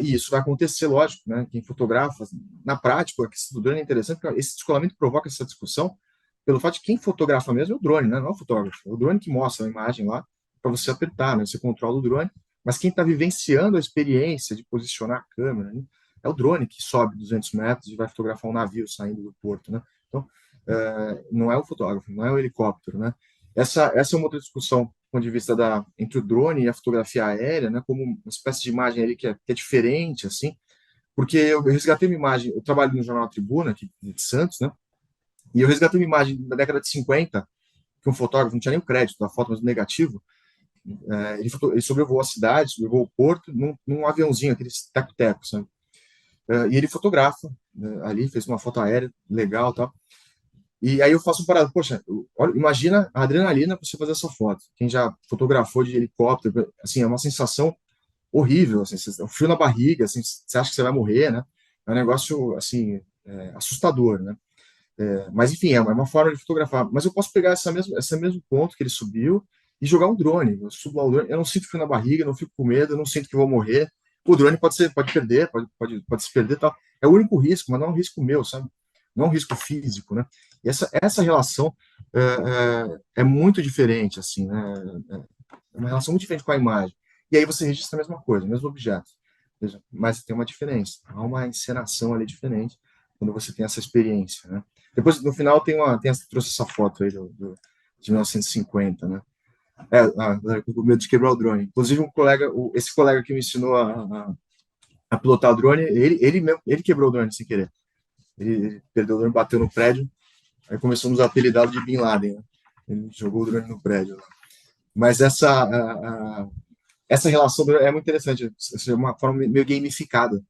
[SPEAKER 6] E isso vai acontecer, lógico, né? Quem fotografa, na prática, a questão do drone é interessante, porque esse descolamento provoca essa discussão pelo fato de quem fotografa mesmo é o drone, né? Não é o fotógrafo. É o drone que mostra a imagem lá para você apertar, né? Você controla o drone, mas quem está vivenciando a experiência de posicionar a câmera, né? É o drone que sobe 200 metros e vai fotografar um navio saindo do porto, né? Então, não é o fotógrafo, não é o helicóptero, né? Essa é uma outra discussão do ponto de vista entre o drone e a fotografia aérea, né? Como uma espécie de imagem ali que é diferente, assim, porque eu resgatei uma imagem, eu trabalho no jornal Tribuna, aqui de Santos, né? E eu resgatei uma imagem da década de 50, que um fotógrafo, não tinha nem o crédito da foto, mas o negativo, ele sobrevoou a cidade, sobrevoou o porto, num aviãozinho, aqueles teco-teco, sabe? E ele fotografa ali, fez uma foto aérea legal e tal. E aí eu faço um parado, poxa, olha, imagina a adrenalina para você fazer essa foto. Quem já fotografou de helicóptero, assim, é uma sensação horrível, assim, o frio na barriga, assim, você acha que você vai morrer, né? É um negócio, assim, assustador, né? Mas, enfim, é uma forma de fotografar. Mas eu posso pegar esse mesmo ponto que ele subiu e jogar um drone. Eu subo lá o drone, eu não sinto frio na barriga, não fico com medo, eu não sinto que vou morrer. O drone pode perder, pode se perder e tal. É o único risco, mas não é um risco meu, sabe? Não é um risco físico, né? E essa relação é muito diferente, assim, né? É uma relação muito diferente com a imagem. E aí você registra a mesma coisa, o mesmo objeto. Mas tem uma diferença. Há uma encenação ali diferente quando você tem essa experiência, né? Depois, no final, trouxe essa foto aí de 1950, né? Com medo de quebrar o drone. Inclusive, esse colega que me ensinou a pilotar o drone, ele quebrou o drone sem querer. Ele perdeu o drone, bateu no prédio, aí começamos a apelidá-lo de Bin Laden, né? Ele jogou o drone no prédio. Né? Mas essa relação é muito interessante, é uma forma meio gamificada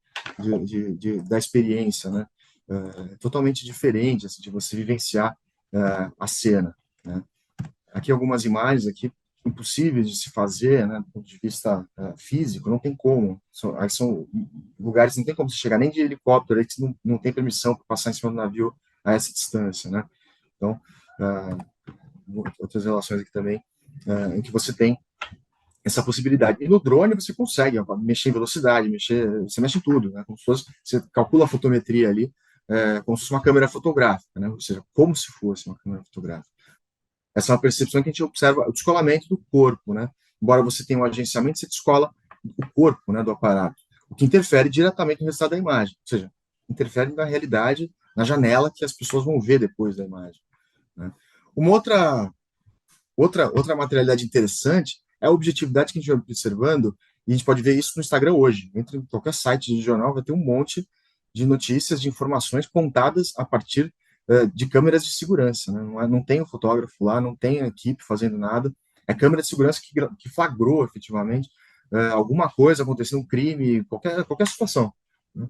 [SPEAKER 6] da experiência, né? Totalmente diferente assim, de você vivenciar a cena. Né? Aqui algumas imagens aqui impossíveis de se fazer, né, do ponto de vista físico, não tem como. Aí são lugares que não tem como você chegar nem de helicóptero, aí que você não tem permissão para passar em cima do navio a essa distância, né? Então, outras relações aqui também, em que você tem essa possibilidade. E no drone você consegue mexer em velocidade, você mexe em tudo, né? Como se fosse, você calcula a fotometria ali, como se fosse uma câmera fotográfica, né? Ou seja, como se fosse uma câmera fotográfica. Essa é uma percepção que a gente observa, o descolamento do corpo, né? Embora você tenha um agenciamento, você descola o corpo, né, do aparato, o que interfere diretamente no resultado da imagem, ou seja, interfere na realidade, na janela que as pessoas vão ver depois da imagem, né? Uma outra materialidade interessante é a objetividade que a gente vai observando, e a gente pode ver isso no Instagram hoje. Entre em qualquer site de jornal, vai ter um monte de notícias, de informações contadas a partir de câmeras de segurança, né? Não tem um fotógrafo lá, não tem a equipe fazendo nada, é câmera de segurança que flagrou efetivamente alguma coisa acontecendo, um crime, qualquer situação, né?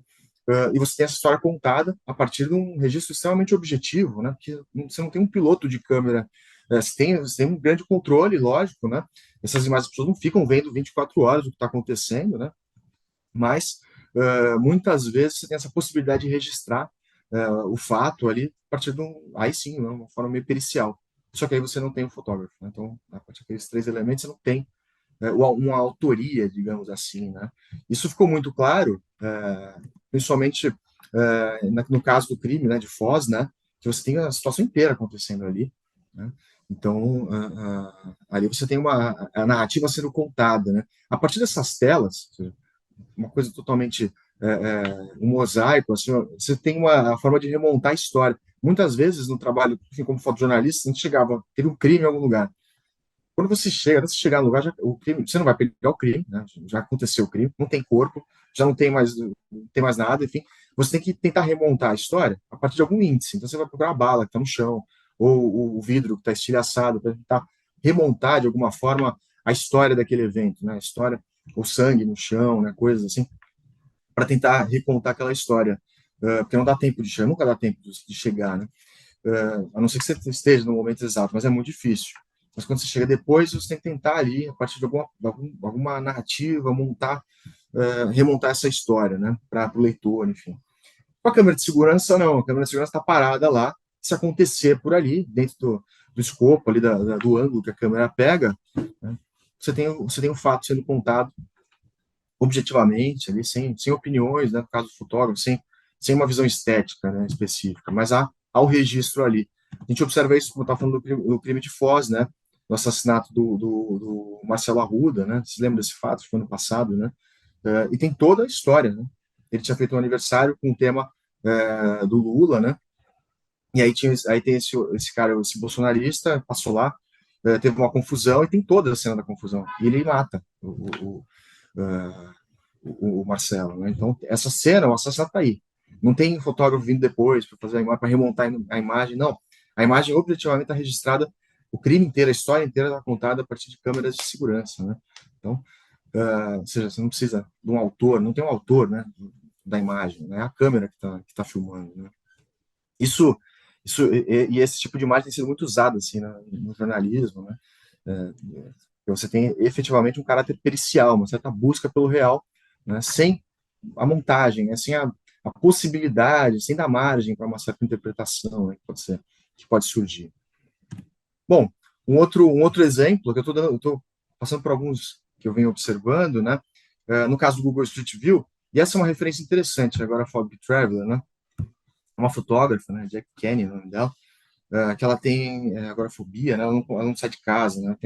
[SPEAKER 6] E você tem essa história contada a partir de um registro extremamente objetivo, né? Porque você não tem um piloto de câmera, você tem um grande controle, lógico, né? Essas imagens, as pessoas não ficam vendo 24 horas o que está acontecendo, né? Mas muitas vezes você tem essa possibilidade de registrar o fato ali a partir de aí sim, né, uma forma meio pericial. Só que aí você não tem o fotógrafo, né? Então, a partir daqueles 3 elementos, você não tem uma autoria, digamos assim, né? Isso ficou muito claro, principalmente no caso do crime, né, de Foz, né? Que você tem a situação inteira acontecendo ali, né? Então, ali você tem a narrativa sendo contada, né? A partir dessas telas, uma coisa totalmente um mosaico, assim, você tem uma forma de remontar a história. Muitas vezes no trabalho, enfim, como fotojornalista, a gente chegava, teve um crime em algum lugar. Quando você chega, antes de chegar no lugar, o crime, você não vai pegar o crime, né? Já aconteceu o crime, não tem corpo, já não tem mais nada, enfim. Você tem que tentar remontar a história a partir de algum índice. Então você vai procurar a bala que está no chão, ou o vidro que está estilhaçado, para tentar remontar de alguma forma a história daquele evento, né? A história, o sangue no chão, né? Coisas assim, para tentar recontar aquela história. Porque não dá tempo de chegar, nunca dá tempo de chegar, né? A não ser que você esteja no momento exato, mas é muito difícil. Mas quando você chega depois, você tem que tentar ali, a partir de alguma narrativa, remontar essa história, né, para o leitor, enfim. Com a câmera de segurança, não. A câmera de segurança está parada lá. Se acontecer por ali, dentro do escopo ali, do ângulo que a câmera pega, né, você tem o fato sendo contado objetivamente, ali, sem opiniões, né, no caso do fotógrafo, sem uma visão estética, né, específica, mas há o registro ali. A gente observa isso, como eu estava falando do crime de Foz, né, do assassinato do Marcelo Arruda, né, se lembra desse fato, foi ano passado, né, e tem toda a história, né, ele tinha feito um aniversário com o tema do Lula, né, e aí tem esse cara, esse bolsonarista, passou lá, teve uma confusão, e tem toda a cena da confusão, e ele mata o Marcelo, né? Então, essa cena, o assassinato tá aí. Não tem fotógrafo vindo depois para fazer a imagem, para remontar a imagem, não. A imagem objetivamente está registrada, o crime inteiro, a história inteira está contada a partir de câmeras de segurança, né? Então, ou seja, você não precisa de um autor, não tem um autor, né, da imagem, né? É a câmera que tá filmando, né? Isso e esse tipo de imagem tem sido muito usado assim no jornalismo, né? Você tem efetivamente um caráter pericial, uma certa busca pelo real, né, sem a montagem, né, sem a possibilidade, sem dar margem para uma certa interpretação, né, que pode surgir. Bom, um outro exemplo que eu estou passando por alguns que eu venho observando, né, no caso do Google Street View, e essa é uma referência interessante, agora a Fog Traveler, né, uma fotógrafa, né, Jack Kenny, o nome dela, que ela tem agorafobia, né, ela não sai de casa, né,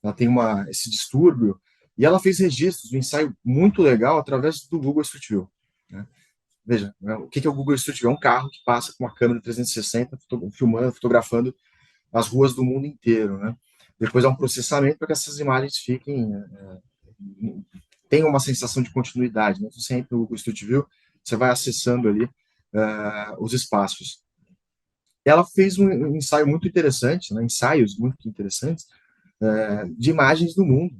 [SPEAKER 6] ela tem esse distúrbio, e ela fez registros de um ensaio muito legal através do Google Street View, né? Veja, o que é o Google Street View? É um carro que passa com uma câmera 360, filmando, fotografando as ruas do mundo inteiro, né? Depois há um processamento para que essas imagens tenham uma sensação de continuidade, né? Então, você entra no Google Street View, você vai acessando ali os espaços. Ela fez um ensaio muito interessante, né? Ensaios muito interessantes, de imagens do mundo.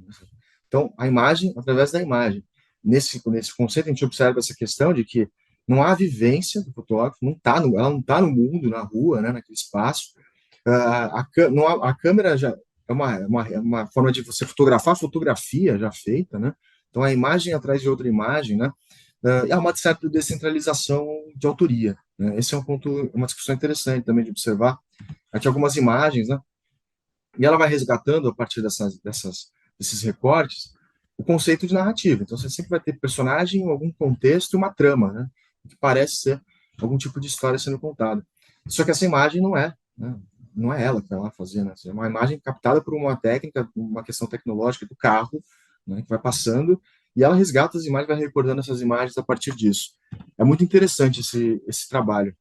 [SPEAKER 6] Então, a imagem através da imagem. Nesse conceito, a gente observa essa questão de que não há vivência do fotógrafo, ela não está no mundo, na rua, né, naquele espaço. A câmera uma forma de você fotografar a fotografia já feita, né? Então, a imagem atrás de outra imagem, né? É uma certa descentralização de autoria, né? Esse é um ponto, uma discussão interessante também de observar. Aqui algumas imagens, né? E ela vai resgatando, a partir desses recortes, o conceito de narrativa. Então, você sempre vai ter personagem, algum contexto e uma trama, né? Que parece ser algum tipo de história sendo contada. Só que essa imagem não é, né? Não é ela que vai lá fazer, né? É uma imagem captada por uma técnica, uma questão tecnológica do carro, né? Que vai passando, e ela resgata as imagens, vai recordando essas imagens a partir disso. É muito interessante esse trabalho.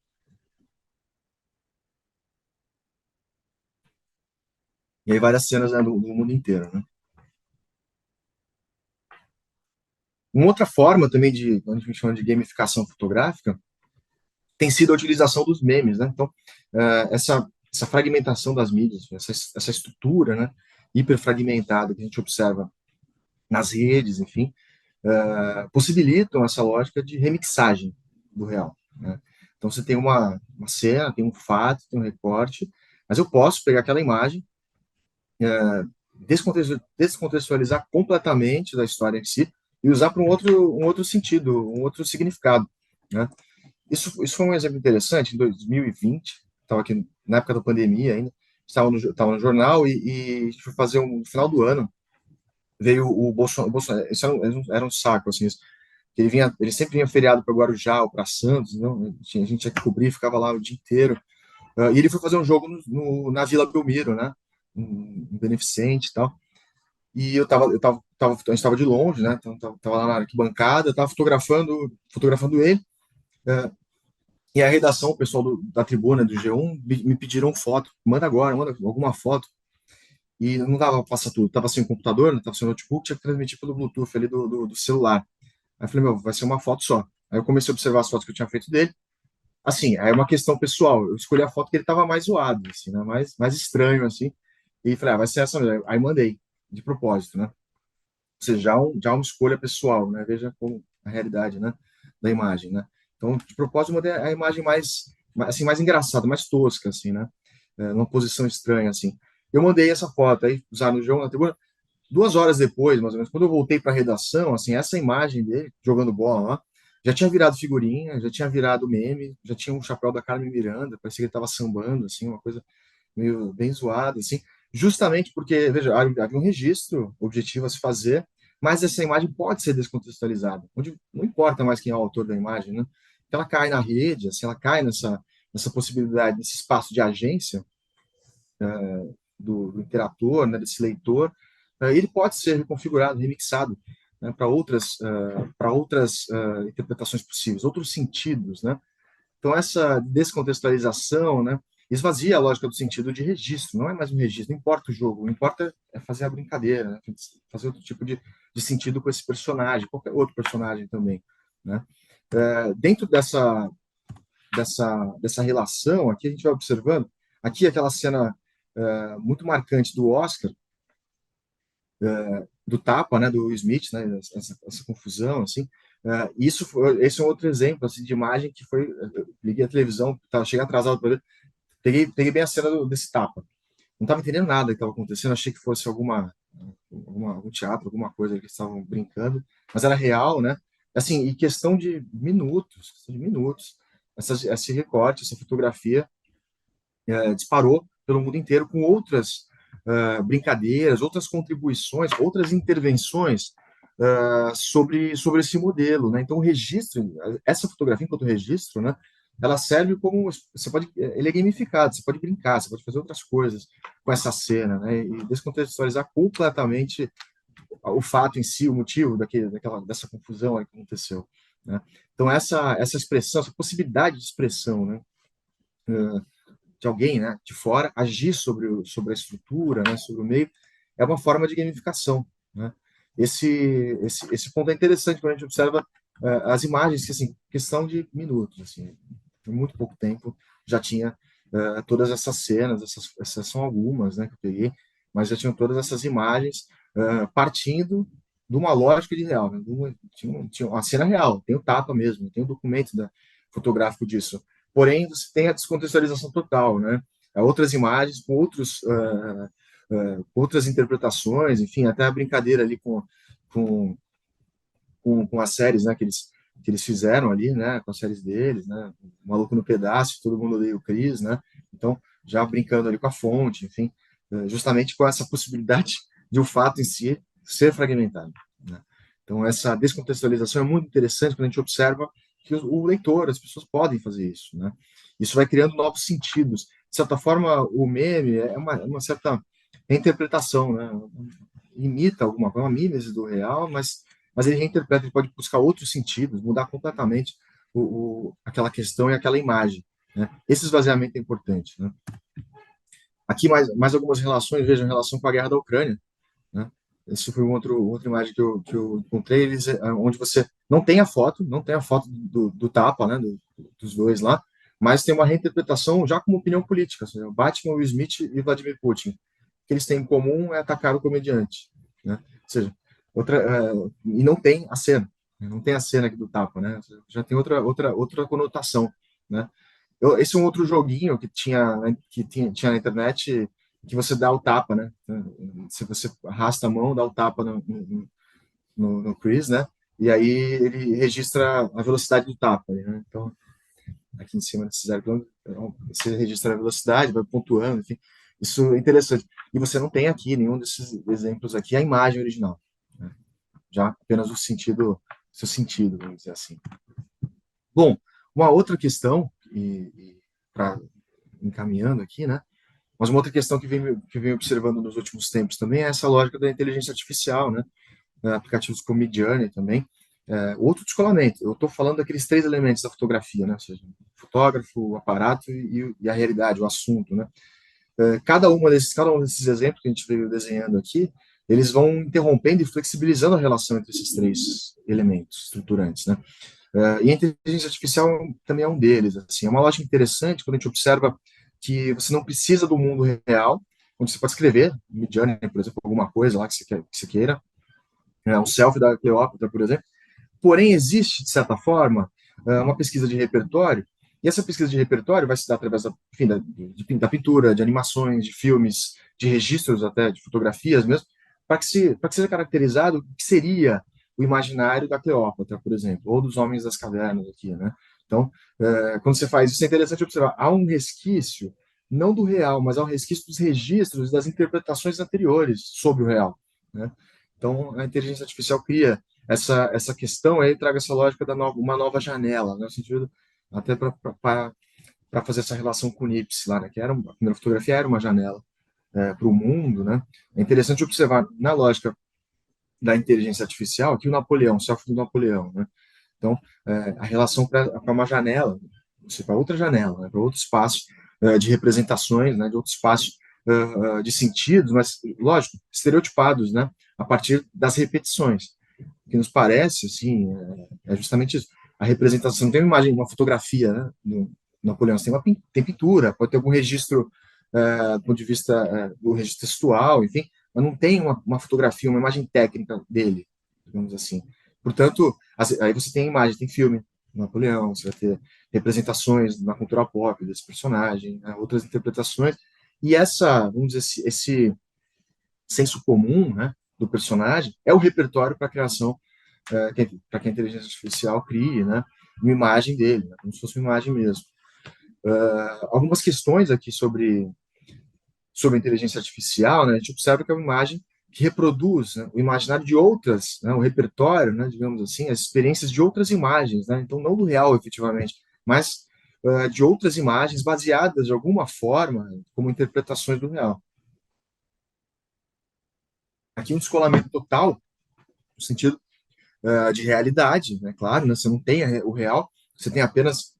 [SPEAKER 6] E aí várias cenas, né, do mundo inteiro, né? Uma outra forma também quando a gente chama de gamificação fotográfica, tem sido a utilização dos memes, né? Então, essa fragmentação das mídias, essa estrutura, né, hiperfragmentada que a gente observa nas redes, enfim, possibilitam essa lógica de remixagem do real, né? Então, você tem uma cena, tem um fato, tem um recorte, mas eu posso pegar aquela imagem, descontextualizar completamente da história em si e usar para um outro sentido, um outro significado, né? Isso foi um exemplo interessante. Em 2020, estava aqui na época da pandemia ainda, estava no jornal e a gente foi fazer no final do ano, veio o Bolsonaro, isso era um saco, assim, isso. Ele sempre vinha feriado para Guarujá ou para Santos, não? A gente tinha que cobrir, ficava lá o dia inteiro. E ele foi fazer um jogo na Vila Belmiro, né? Um beneficente e tal. E a gente estava de longe, né? Então, tava lá na arquibancada, estava fotografando ele. E a redação, o pessoal da tribuna do G1 me pediram foto. Manda agora, manda alguma foto. E não dava para passar tudo. Tava sem o computador, não tava sem o notebook, tinha que transmitir pelo Bluetooth ali do celular. Aí eu falei, vai ser uma foto só. Aí eu comecei a observar as fotos que eu tinha feito dele. Assim, aí é uma questão pessoal. Eu escolhi a foto que ele tava mais zoado, assim, né? Mais estranho, assim. E falei, vai ser essa mesmo. Aí mandei, de propósito, né? Ou seja, já uma escolha pessoal, né? Veja como a realidade, né? Da imagem, né? Então, de propósito, eu mandei a imagem mais engraçada, mais tosca, assim, né? Numa posição estranha, assim. Eu mandei essa foto, aí usaram no jogo na tribuna. 2 horas depois, mais ou menos, quando eu voltei para a redação, assim, essa imagem dele jogando bola lá, já tinha virado figurinha, já tinha virado meme, já tinha um chapéu da Carmen Miranda, parecia que ele estava sambando, assim, uma coisa meio bem zoada, assim, justamente porque, veja, havia um registro objetivo a se fazer, mas essa imagem pode ser descontextualizada, onde não importa mais quem é o autor da imagem, né? Ela cai na rede, assim, ela cai nessa possibilidade, nesse espaço de agência do interator, né, desse leitor, ele pode ser reconfigurado, remixado, né, para outras interpretações possíveis, outros sentidos, né? Então essa descontextualização, né, esvazia a lógica do sentido de registro. Não é mais um registro, não importa o jogo, o que importa é fazer a brincadeira, né, fazer outro tipo de sentido com esse personagem, qualquer outro personagem também, né? Dentro dessa relação, aqui a gente vai observando, aqui aquela cena muito marcante do Oscar, do tapa, né, do Will Smith, né, essa confusão, assim. Esse é um outro exemplo assim, de imagem que foi. Eu liguei a televisão, cheguei atrasado para ver, peguei bem a cena desse tapa. Não estava entendendo nada que estava acontecendo, achei que fosse algum teatro, alguma coisa que eles estavam brincando, mas era real, né? Assim, em questão de minutos, esse recorte, essa fotografia disparou pelo mundo inteiro com outras brincadeiras, outras contribuições, outras intervenções sobre esse modelo, né? Então, o registro, essa fotografia enquanto registro, né? Ela serve como ele é gamificado, você pode brincar, você pode fazer outras coisas com essa cena, né? E descontextualizar completamente o fato em si, o motivo dessa confusão que aconteceu, né? Então, essa expressão, essa possibilidade de expressão, né? De alguém, né, de fora, agir sobre a estrutura, né, sobre o meio, é uma forma de gamificação, né? Esse ponto é interessante quando a gente observa as imagens, que, assim, questão de minutos, assim, em muito pouco tempo, já tinha todas essas cenas, essas são algumas, né, que eu peguei, mas já tinham todas essas imagens partindo de uma lógica de real, né? Tinha uma cena real, tem o tapa mesmo, tem o documento fotográfico disso. Porém, você tem a descontextualização total, né? Outras imagens com outras interpretações, enfim, até a brincadeira ali com, com as séries, né, que eles fizeram ali, né, com as séries deles, né, o Maluco no Pedaço, Todo Mundo Odeia o Chris, né, então já brincando ali com a fonte, enfim, justamente com essa possibilidade de o fato em si ser fragmentado, né. Então essa descontextualização é muito interessante quando a gente observa que o leitor, as pessoas podem fazer isso, né. Isso vai criando novos sentidos. De certa forma, o meme é uma certa reinterpretação, né, imita alguma coisa, uma mímese do real, mas ele reinterpreta, ele pode buscar outros sentidos, mudar completamente aquela questão e aquela imagem, né? Esse esvaziamento é importante, né? Aqui mais algumas relações, vejam, relação com a guerra da Ucrânia, né? Esse foi outra imagem que eu encontrei, onde você não tem a foto, do tapa, né, dos dois lá, mas tem uma reinterpretação já como opinião política, ou seja, Batman, Will Smith e Vladimir Putin. O que eles têm em comum é atacar o comediante, né? Ou seja, e não tem a cena, né? Não tem a cena aqui do tapa, né? Já tem outra conotação, né? Esse é um outro joguinho tinha na internet, que você dá o tapa, né? Se você arrasta a mão, dá o tapa no Chris, né? E aí ele registra a velocidade do tapa, né? Então, aqui em cima desse 0 km, você registra a velocidade, vai pontuando, enfim. Isso é interessante. E você não tem aqui, nenhum desses exemplos aqui, a imagem original, né? Já apenas seu sentido, vamos dizer assim. Bom, uma outra questão, para encaminhando aqui, né? Mas uma outra questão que vem observando nos últimos tempos também é essa lógica da inteligência artificial, né? Aplicativos como Midjourney também. Outro descolamento. Eu estou falando daqueles 3 elementos da fotografia, né? Ou seja, o fotógrafo, o aparato e a realidade, o assunto, né? Cada um desses exemplos que a gente veio desenhando aqui, eles vão interrompendo e flexibilizando a relação entre esses 3 elementos estruturantes, né? E a inteligência artificial também é um deles. Assim, é uma lógica interessante quando a gente observa que você não precisa do mundo real, onde você pode escrever, no Midjourney, por exemplo, alguma coisa lá que você queira, um selfie da Cleópatra, por exemplo. Porém, existe, de certa forma, uma pesquisa de repertório, e essa pesquisa de repertório vai se dar através da pintura, de animações, de filmes, de registros até, de fotografias mesmo, para que seja caracterizado o que seria o imaginário da Cleópatra, por exemplo, ou dos homens das cavernas aqui, né? Então, quando você faz isso, é interessante observar, há um resquício, não do real, mas há um resquício dos registros, das interpretações anteriores sobre o real, né? Então, a inteligência artificial cria essa questão, aí traga essa lógica uma nova janela, né? No sentido, até para fazer essa relação com o Nips lá, né? Que a primeira fotografia era uma janela para o mundo, né? É interessante observar, na lógica da inteligência artificial, que o Napoleão, o selfie do Napoleão, né? Então, a relação para uma janela, para outra janela, né? Para outro espaço de representações, né? De outro espaço de sentidos, mas, lógico, estereotipados, né? A partir das repetições. O que nos parece, assim, é justamente isso. A representação, não tem uma imagem, uma fotografia, né? Do Napoleão, tem pintura, pode ter algum registro do ponto de vista do registro textual, enfim, mas não tem uma fotografia, uma imagem técnica dele, digamos assim. Portanto, aí você tem imagem, tem filme do Napoleão, você vai ter representações na cultura pop desse personagem, né, outras interpretações, e vamos dizer, esse senso comum, né, do personagem é o repertório para a criação, para que a inteligência artificial crie, né, uma imagem dele, né, como se fosse uma imagem mesmo. Algumas questões aqui sobre a inteligência artificial, né, a gente observa que é uma imagem que reproduz, né, o imaginário de outras, né, o repertório, né, digamos assim, as experiências de outras imagens, né, então não do real efetivamente, mas de outras imagens baseadas de alguma forma como interpretações do real. Aqui um descolamento total, no sentido de realidade, né, claro, né, você não tem o real, você tem apenas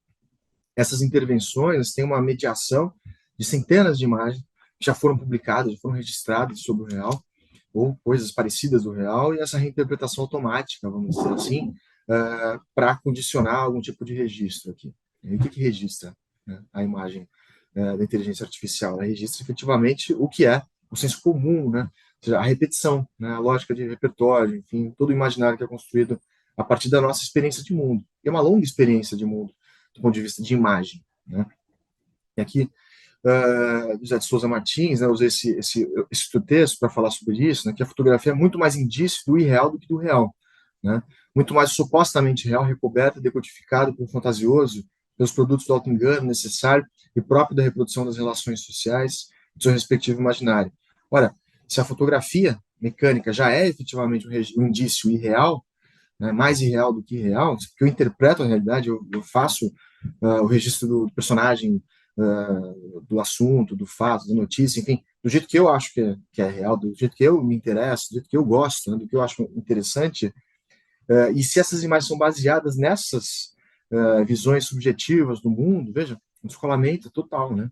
[SPEAKER 6] essas intervenções, tem uma mediação de centenas de imagens que já foram publicadas, já foram registradas sobre o real, ou coisas parecidas do real, e essa reinterpretação automática, vamos dizer assim, para condicionar algum tipo de registro aqui. E o que registra, né, a imagem da inteligência artificial? Ela registra efetivamente o que é o senso comum, né? Ou seja, a repetição, né, a lógica de repertório, enfim, todo o imaginário que é construído a partir da nossa experiência de mundo. E é uma longa experiência de mundo, do ponto de vista de imagem, né? E aqui José de Souza Martins, né, usei esse texto para falar sobre isso, né, que a fotografia é muito mais indício do irreal do que do real, né, muito mais supostamente real, recoberto, decodificado pelo fantasioso, pelos produtos do auto-engano necessário e próprio da reprodução das relações sociais do seu respectivo imaginário. Ora, se a fotografia mecânica já é efetivamente um indício irreal, né, mais irreal do que real, porque eu interpreto a realidade, eu faço o registro do personagem, do assunto, do fato, da notícia, enfim, do jeito que eu acho que é real, do jeito que eu me interesso, do jeito que eu gosto, né, do que eu acho interessante, e se essas imagens são baseadas nessas visões subjetivas do mundo, veja, um descolamento total, né?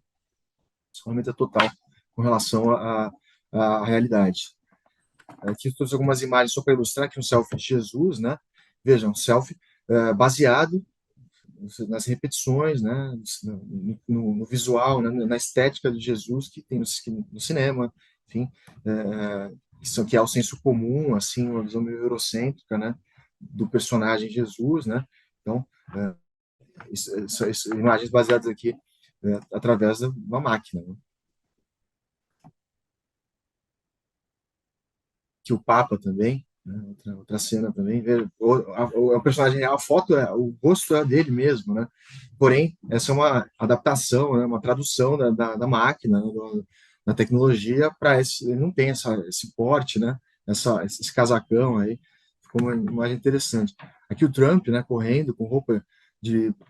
[SPEAKER 6] Descolamento total com relação à realidade. Aqui eu trouxe algumas imagens só para ilustrar aqui um selfie de Jesus, né? Veja, um selfie baseado nas repetições, né? No visual, né? Na estética de Jesus que tem no cinema, enfim, isso que é o senso comum, assim, uma visão meio eurocêntrica, né? Do personagem Jesus, né? Então, imagens baseadas aqui através de uma máquina, né? Que o Papa também, né? Outra cena também, o personagem real, a foto, o rosto é dele mesmo, né? Porém, essa é uma adaptação, né? Uma tradução da máquina, né? Da tecnologia para ele não tem esse porte, né? Esse casacão aí, ficou uma imagem interessante. Aqui o Trump, né? Correndo com roupa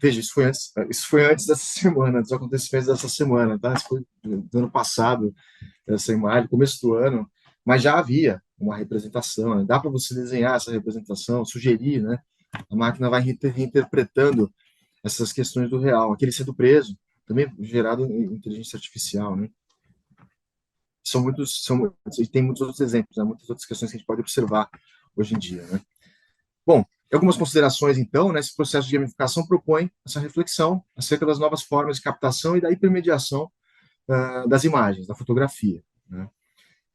[SPEAKER 6] veja, isso foi antes dessa semana, dos acontecimentos dessa semana, tá? Isso foi do ano passado, essa imagem, começo do ano, mas já havia uma representação, né? Dá para você desenhar essa representação, sugerir, né? A máquina vai reinterpretando essas questões do real. Aquele sendo preso, também gerado em inteligência artificial, né? Tem muitos outros exemplos, né? Muitas outras questões que a gente pode observar hoje em dia, né? Bom, algumas considerações, então, né? Esse processo de gamificação propõe essa reflexão acerca das novas formas de captação e da hipermediação das imagens, da fotografia, né?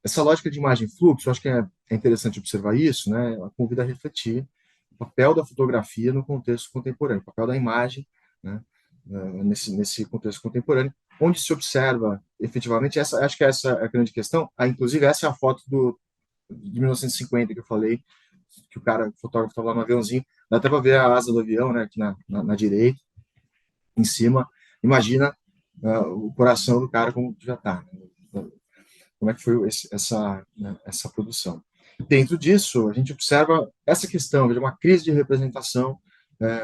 [SPEAKER 6] Essa lógica de imagem fluxo, eu acho que é interessante observar isso, né? Ela convida a refletir o papel da fotografia no contexto contemporâneo, o papel da imagem, né? Nesse contexto contemporâneo, onde se observa efetivamente, acho que essa é a grande questão, inclusive essa é a foto de 1950 que eu falei, que o fotógrafo estava lá no aviãozinho, dá até para ver a asa do avião, né? Aqui na direita, em cima, imagina o coração do cara como já está, né? Como é que foi essa produção. Dentro disso, a gente observa essa questão de uma crise de representação,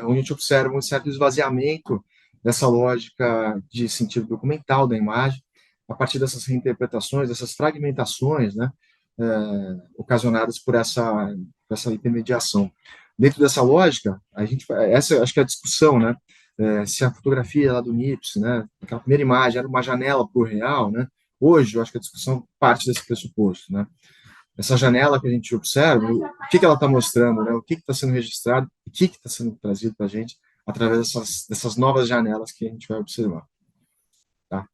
[SPEAKER 6] onde a gente observa um certo esvaziamento dessa lógica de sentido documental da imagem, a partir dessas reinterpretações, dessas fragmentações, né, ocasionadas por essa intermediação. Dentro dessa lógica, essa acho que é a discussão, né, se a fotografia lá do Nips, né, aquela primeira imagem era uma janela para o real, né, hoje, eu acho que a discussão parte desse pressuposto, né? Essa janela que a gente observa, o que ela está mostrando, né? O que está sendo registrado, o que está sendo trazido para a gente através dessas novas janelas que a gente vai observar. Tá?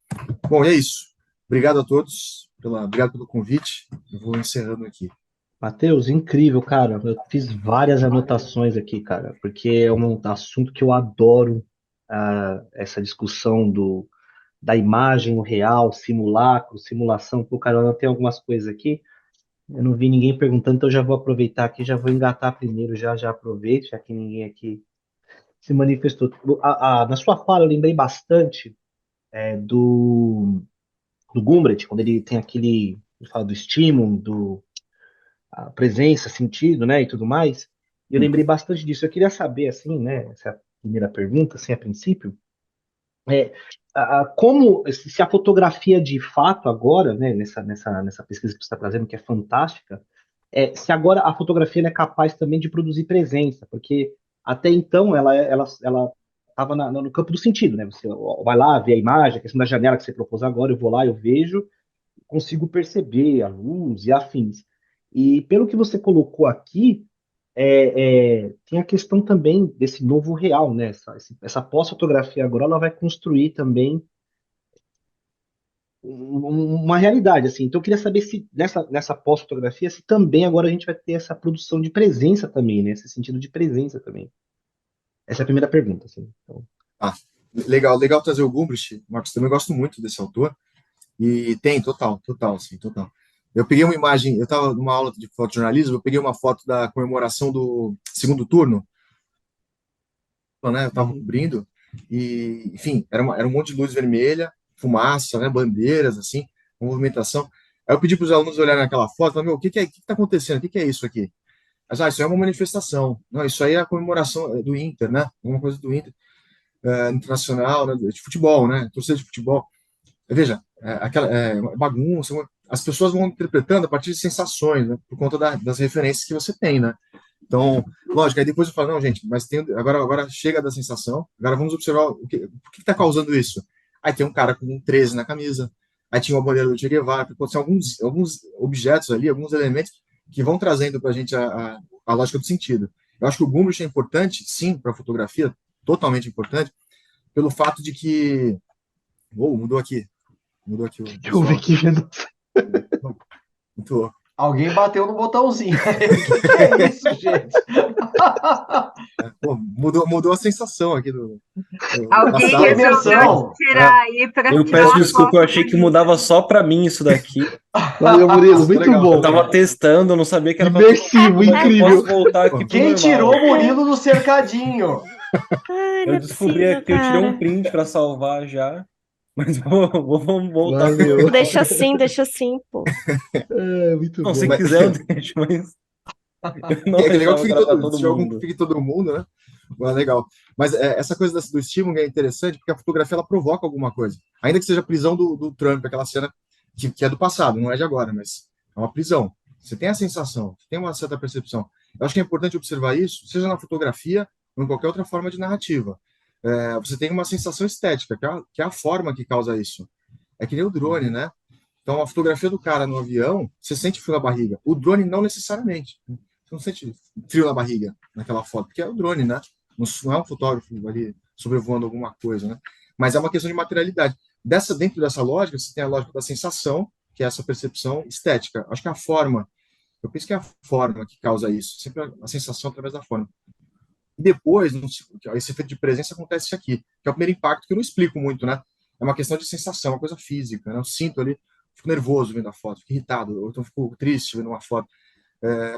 [SPEAKER 6] Bom, é isso. Obrigado a todos, obrigado pelo convite. Eu vou encerrando aqui.
[SPEAKER 3] Matheus, incrível, cara. Eu fiz várias anotações aqui, cara, porque é um assunto que eu adoro, essa discussão da imagem, o real, simulacro, simulação. Pô, cara, eu tenho algumas coisas aqui. Eu não vi ninguém perguntando, então eu já vou aproveitar aqui, já vou engatar primeiro, já aproveito, já que ninguém aqui se manifestou. Na sua fala, eu lembrei bastante do Gumbreth, quando ele tem ele fala do estímulo, a presença, sentido, né, e tudo mais. E eu lembrei bastante disso. Eu queria saber, assim, né, essa é a primeira pergunta, assim, a princípio, como, se a fotografia de fato agora, né, nessa pesquisa que você está trazendo, que é fantástica, se agora a fotografia ela é capaz também de produzir presença, porque até então ela estava no campo do sentido, né? Você vai lá, vê a imagem, a questão da janela que você propôs agora, eu vou lá, eu vejo, consigo perceber a luz e afins. E pelo que você colocou aqui, tem a questão também desse novo real, né? Essa pós-fotografia agora ela vai construir também uma realidade, assim. Então eu queria saber se nessa pós-fotografia, se também agora a gente vai ter essa produção de presença também, né? Esse sentido de presença também. Essa é a primeira pergunta, assim. Então,
[SPEAKER 6] Ah, Legal trazer o Gumbrich, Marcos, também gosto muito desse autor, e tem, total, sim, total. Eu peguei uma imagem, eu estava numa aula de fotojornalismo, eu peguei uma foto da comemoração do segundo turno, né, eu estava cobrindo, e, enfim, era um monte de luz vermelha, fumaça, né, bandeiras, assim, movimentação. Aí eu pedi para os alunos olharem naquela foto, e falei, meu, o que está acontecendo? O que é isso aqui? Mas, isso é uma manifestação. Não, isso aí é a comemoração do Inter, né? Alguma coisa do Inter, internacional, né, de futebol, né? Torcida de futebol. Veja, aquela bagunça, as pessoas vão interpretando a partir de sensações, né? Por conta das referências que você tem, né? Então, lógico, aí depois eu falo, não, gente, mas agora chega da sensação, agora vamos observar por que está causando isso. Aí tem um cara com um 13 na camisa, aí tinha uma bandeira do Che Guevara, são alguns objetos ali, alguns elementos que vão trazendo para a gente a lógica do sentido. Eu acho que o Gumbrich é importante, sim, para a fotografia, totalmente importante, pelo fato de que... mudou aqui o
[SPEAKER 3] Deixa eu ver
[SPEAKER 6] visual.
[SPEAKER 3] aqui, vendo.
[SPEAKER 6] Muito,
[SPEAKER 2] Alguém bateu no botãozinho. O que é isso, gente?
[SPEAKER 6] pô, mudou a sensação aqui da
[SPEAKER 1] Alguém
[SPEAKER 6] sala.
[SPEAKER 2] Imersão.
[SPEAKER 1] resolveu tirar aí para
[SPEAKER 7] Eu
[SPEAKER 1] tirar
[SPEAKER 7] peço
[SPEAKER 1] a
[SPEAKER 7] desculpa, eu
[SPEAKER 1] foto
[SPEAKER 7] achei que
[SPEAKER 1] bonita.
[SPEAKER 7] mudava só pra mim isso daqui.
[SPEAKER 3] Valeu, Murilo, muito
[SPEAKER 6] Legal.
[SPEAKER 3] bom.
[SPEAKER 7] Eu tava testando, eu não sabia que era pra todo
[SPEAKER 3] Imersivo,
[SPEAKER 7] mundo. Eu
[SPEAKER 3] incrível.
[SPEAKER 7] posso voltar aqui pro
[SPEAKER 2] Quem
[SPEAKER 7] normal.
[SPEAKER 2] tirou o Murilo do cercadinho?
[SPEAKER 8] Ai, não
[SPEAKER 7] Eu
[SPEAKER 8] é
[SPEAKER 7] descobri
[SPEAKER 8] possível,
[SPEAKER 7] que eu tirei um
[SPEAKER 8] cara.
[SPEAKER 7] print pra salvar já, mas vamos voltar pro
[SPEAKER 3] Valeu.
[SPEAKER 7] normal.
[SPEAKER 8] Deixa assim, pô.
[SPEAKER 3] Muito
[SPEAKER 7] Não,
[SPEAKER 3] bom.
[SPEAKER 7] se quiser eu deixo, mas eu não
[SPEAKER 6] É que legal
[SPEAKER 7] achava
[SPEAKER 6] que
[SPEAKER 7] que
[SPEAKER 6] fique
[SPEAKER 7] era pra
[SPEAKER 6] todo,
[SPEAKER 7] todo
[SPEAKER 6] se algum que
[SPEAKER 7] mundo.
[SPEAKER 6] fique todo mundo, né? Mas legal. Mas essa coisa do estímulo é interessante porque a fotografia ela provoca alguma coisa. Ainda que seja a prisão do Trump, aquela cena que é do passado, não é de agora, mas é uma prisão. Você tem a sensação, você tem uma certa percepção. Eu acho que é importante observar isso, seja na fotografia ou em qualquer outra forma de narrativa. Você tem uma sensação estética, que é a forma que causa isso. É que nem o drone, né? Então, a fotografia do cara no avião, você sente frio na barriga. O drone não necessariamente. Você não sente frio na barriga naquela foto, porque é o drone, né? Não é um fotógrafo ali sobrevoando alguma coisa, né? Mas é uma questão de materialidade. Dentro dessa lógica, você tem a lógica da sensação, que é essa percepção estética. Acho que a forma, eu penso que é a forma que causa isso. Sempre a sensação através da forma. E depois, esse efeito de presença acontece aqui, que é o primeiro impacto que eu não explico muito, né? É uma questão de sensação, uma coisa física, né? Eu sinto ali, fico nervoso vendo a foto, fico irritado, ou então fico triste vendo uma foto.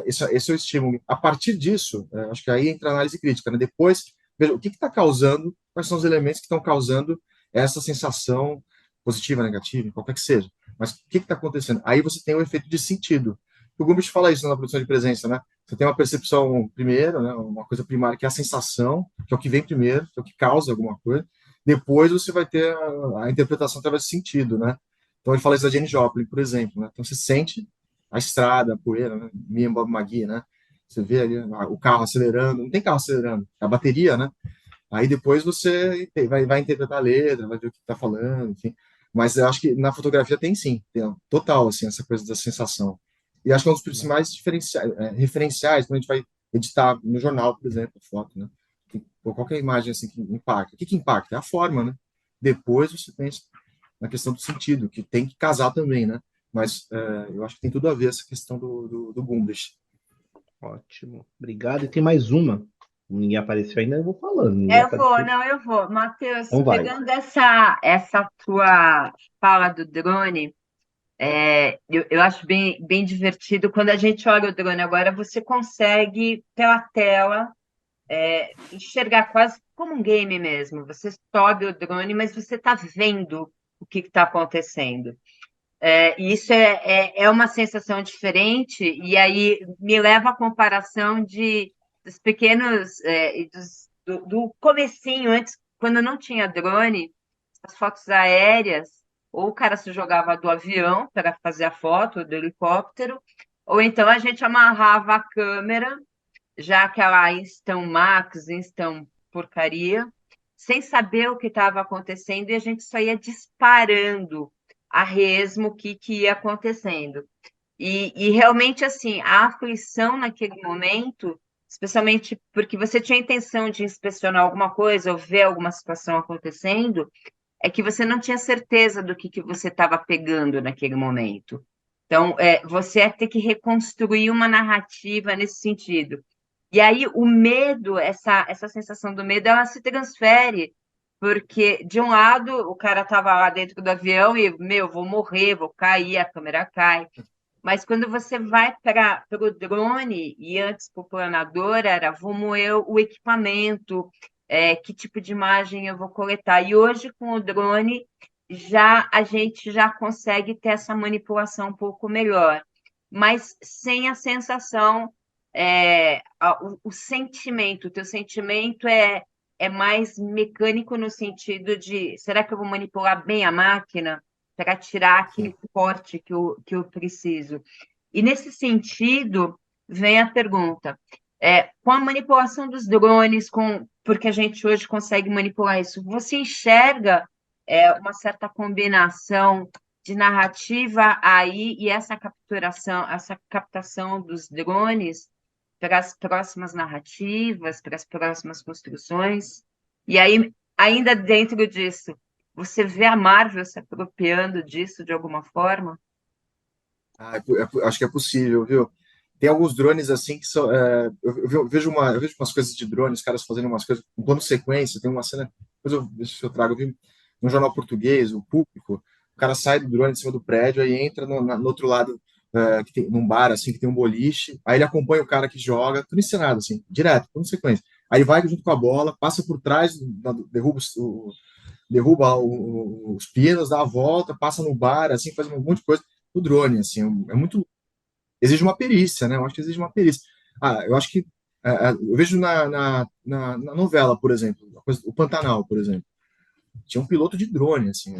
[SPEAKER 6] Esse é o estímulo. A partir disso, acho que aí entra a análise crítica, né? Depois, veja o que está causando, quais são os elementos que estão causando essa sensação positiva, negativa, qualquer que seja. Mas o que está acontecendo? Aí você tem o efeito de sentido. O Gumbrich fala isso na produção de presença, né? Você tem uma percepção primeiro, né? Uma coisa primária, que é a sensação, que é o que vem primeiro, que é o que causa alguma coisa. Depois você vai ter a interpretação através do sentido, né? Então ele fala isso da Jane Joplin, por exemplo, né? Então você sente a estrada, a poeira, né? Me and Bob McGee, né? Você vê ali o carro acelerando, não tem carro acelerando, é a bateria, né? Aí depois você vai interpretar a letra, vai ver o que está falando, enfim. Mas eu acho que na fotografia tem sim, tem total, assim, essa coisa da sensação. E acho que é um dos principais referenciais quando a gente vai editar no jornal, por exemplo, foto, né? Ou qualquer imagem assim que impacta. O que impacta? É a forma, né? Depois você pensa na questão do sentido, que tem que casar também, né? Mas eu acho que tem tudo a ver essa questão do Gumbrich.
[SPEAKER 3] Ótimo. Obrigado. E tem mais uma. Ninguém apareceu ainda, eu vou falando. Ninguém apareceu.
[SPEAKER 1] Eu vou. Matheus,
[SPEAKER 3] Então vai.
[SPEAKER 1] pegando essa tua fala do drone, eu acho bem divertido. Quando a gente olha o drone agora, você consegue, pela tela, enxergar quase como um game mesmo. Você sobe o drone, mas você está vendo o que está acontecendo. E isso é uma sensação diferente, e aí me leva à comparação dos pequenos, do comecinho, antes, quando não tinha drone, as fotos aéreas, ou o cara se jogava do avião para fazer a foto, do helicóptero, ou então a gente amarrava a câmera, já aquela Instamax, Instam porcaria, sem saber o que estava acontecendo, e a gente só ia disparando a resmo o que ia acontecendo. E realmente, assim, a aflição naquele momento, especialmente porque você tinha a intenção de inspecionar alguma coisa ou ver alguma situação acontecendo, é que você não tinha certeza do que você estava pegando naquele momento. Então, você ia ter que reconstruir uma narrativa nesse sentido. E aí, o medo, essa sensação do medo, ela se transfere porque de um lado o cara estava lá dentro do avião e, meu, vou morrer, vou cair, a câmera cai. Mas quando você vai para o drone, e antes para o planador, era vou moer o equipamento, que tipo de imagem eu vou coletar. E hoje, com o drone, já a gente já consegue ter essa manipulação um pouco melhor, mas sem a sensação, o sentimento. O teu sentimento é mais mecânico no sentido de será que eu vou manipular bem a máquina para tirar aquele corte que eu preciso? E nesse sentido, vem a pergunta: com a manipulação dos drones, porque a gente hoje consegue manipular isso, você enxerga uma certa combinação de narrativa aí e essa captação dos drones para as próximas narrativas, para as próximas construções? E aí, ainda dentro disso, você vê a Marvel se apropriando disso de alguma forma?
[SPEAKER 6] Acho que é possível, viu? Tem alguns drones assim que são. Eu vejo umas coisas de drones, os caras fazendo umas coisas, um plano sequência, tem uma cena. Depois eu vejo se eu trago, eu vi no jornal português, o público, o cara sai do drone em cima do prédio, aí entra no outro lado, que tem, num bar assim, que tem um boliche, aí ele acompanha o cara que joga, tudo encenado, assim, direto, plano sequência. Aí ele vai junto com a bola, passa por trás, derruba os pinos, dá a volta, passa no bar, assim, faz um monte de coisa no drone, assim, é muito, exige uma perícia, né? Eu acho que exige uma perícia. Eu acho que eu vejo na novela, por exemplo, o Pantanal, por exemplo, tinha um piloto de drone, assim,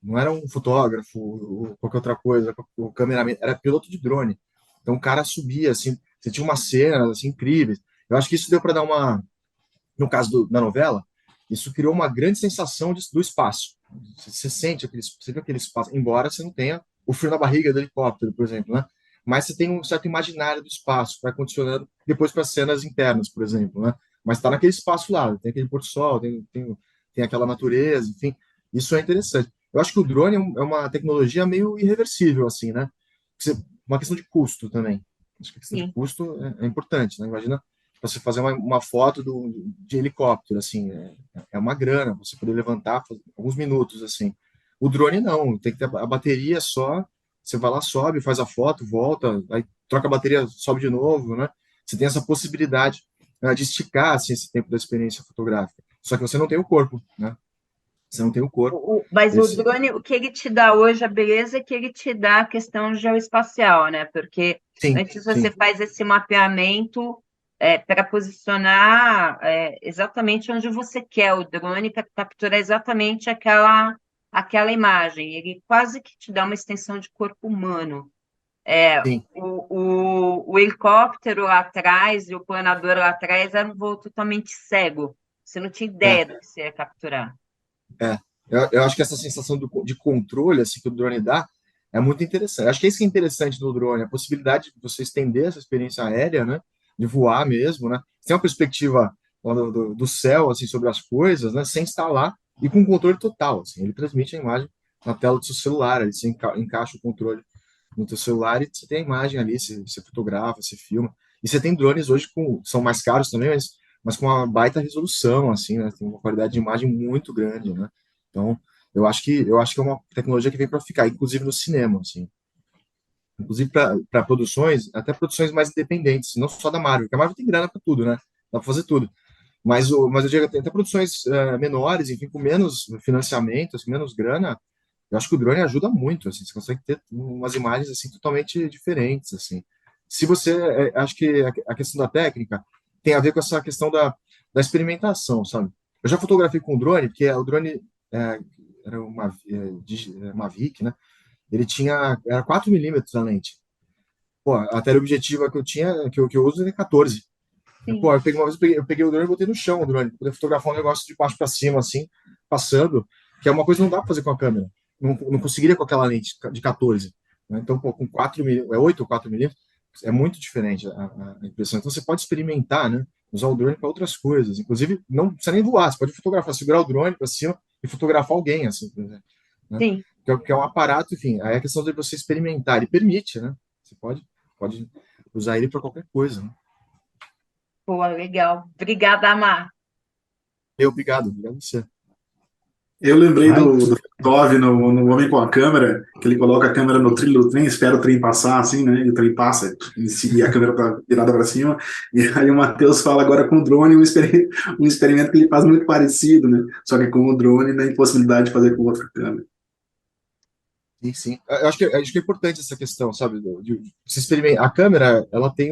[SPEAKER 6] não era um fotógrafo ou qualquer outra coisa, o cameraman, era piloto de drone. Então o cara subia, assim, você tinha umas cenas assim incríveis. Eu acho que isso deu para dar no caso da novela, isso criou uma grande sensação do espaço. Você sente você vê aquele espaço, embora você não tenha o frio na barriga do helicóptero, por exemplo, né? Mas você tem um certo imaginário do espaço, vai condicionando depois para as cenas internas, por exemplo, né? Mas está naquele espaço lá, tem aquele pôr-do-sol, tem aquela natureza, enfim, isso é interessante. Eu acho que o drone é uma tecnologia meio irreversível, assim, né? Uma questão de custo também. Acho que a questão de
[SPEAKER 1] Sim,
[SPEAKER 6] custo é importante, né? Imagina você fazer uma foto de helicóptero, assim, é uma grana, você poder levantar alguns minutos, assim. O drone não, tem que ter a bateria só, você vai lá, sobe, faz a foto, volta, aí troca a bateria, sobe de novo, né? Você tem essa possibilidade de esticar, assim, esse tempo da experiência fotográfica. Só que você não tem o corpo, né? Você não tem o corpo.
[SPEAKER 1] Mas o
[SPEAKER 6] Esse,
[SPEAKER 1] drone, o que ele te dá hoje, a beleza é que ele te dá a questão geoespacial, né? Porque
[SPEAKER 6] sim,
[SPEAKER 1] antes você
[SPEAKER 6] sim,
[SPEAKER 1] faz esse mapeamento para posicionar exatamente onde você quer o drone para capturar exatamente aquela imagem. Ele quase que te dá uma extensão de corpo humano.
[SPEAKER 6] sim.
[SPEAKER 1] O helicóptero lá atrás e o planador lá atrás era um voo totalmente cego. Você não tinha
[SPEAKER 6] É,
[SPEAKER 1] ideia do que você ia capturar.
[SPEAKER 6] é. Eu acho que essa sensação de controle assim, que o drone dá é muito interessante. Acho que é isso que é interessante no drone, a possibilidade de você estender essa experiência aérea, né? De voar mesmo, né? Você tem uma perspectiva lá do céu, assim, sobre as coisas, né? Sem estar lá e com controle total, assim. Ele transmite a imagem na tela do seu celular, aí você encaixa o controle no teu celular e você tem a imagem ali, você fotografa, você filma. E você tem drones hoje são mais caros também, mas com uma baita resolução, assim, né? Tem uma qualidade de imagem muito grande, né? Então, eu acho que é uma tecnologia que vem para ficar, inclusive no cinema, assim. Inclusive para produções, até produções mais independentes, não só da Marvel, porque a Marvel tem grana para tudo, né? Dá para fazer tudo. Mas eu digo até produções menores, enfim, com menos financiamento, assim, menos grana, eu acho que o drone ajuda muito, assim, você consegue ter umas imagens assim totalmente diferentes, assim. Se você, acho que a questão da técnica tem a ver com essa questão da experimentação, sabe? Eu já fotografei com drone, porque o drone é, era Mavic, né? Ele era 4 milímetros a lente. Pô, a teleobjetiva que eu tinha, que eu uso, é 14.
[SPEAKER 1] Sim.
[SPEAKER 6] Pô, uma vez eu peguei o drone e botei no chão o drone, pra poder fotografar um negócio de baixo para cima, assim, passando, que é uma coisa que não dá para fazer com a câmera. Não conseguiria com aquela lente de 14. Né? Então, pô, com 4 milímetros, 8 ou 4 milímetros, é muito diferente a impressão. Então, você pode experimentar, né? Usar o drone para outras coisas. Inclusive, não precisa nem voar, você pode fotografar, segurar o drone para cima e fotografar alguém, assim, por exemplo. Né?
[SPEAKER 1] Sim.
[SPEAKER 6] Que é um aparato, enfim. Aí é a questão de você experimentar. Ele permite, né? Você pode usar ele para qualquer coisa, né?
[SPEAKER 1] Pô, legal. Obrigada, Mar.
[SPEAKER 6] Obrigado a você.
[SPEAKER 5] Eu lembrei
[SPEAKER 3] Ai,
[SPEAKER 5] do Tove no Homem com a Câmera, que ele coloca a câmera no trilho do trem, espera o trem passar, assim, né? E o trem passa, e a câmera tá virada para cima. E aí o Matheus fala agora com o drone, um experimento que ele faz muito parecido, né? Só que com o drone, na impossibilidade de fazer com outra câmera.
[SPEAKER 6] Sim, sim. Eu acho que é importante essa questão, sabe? De se experimentar. A câmera, ela tem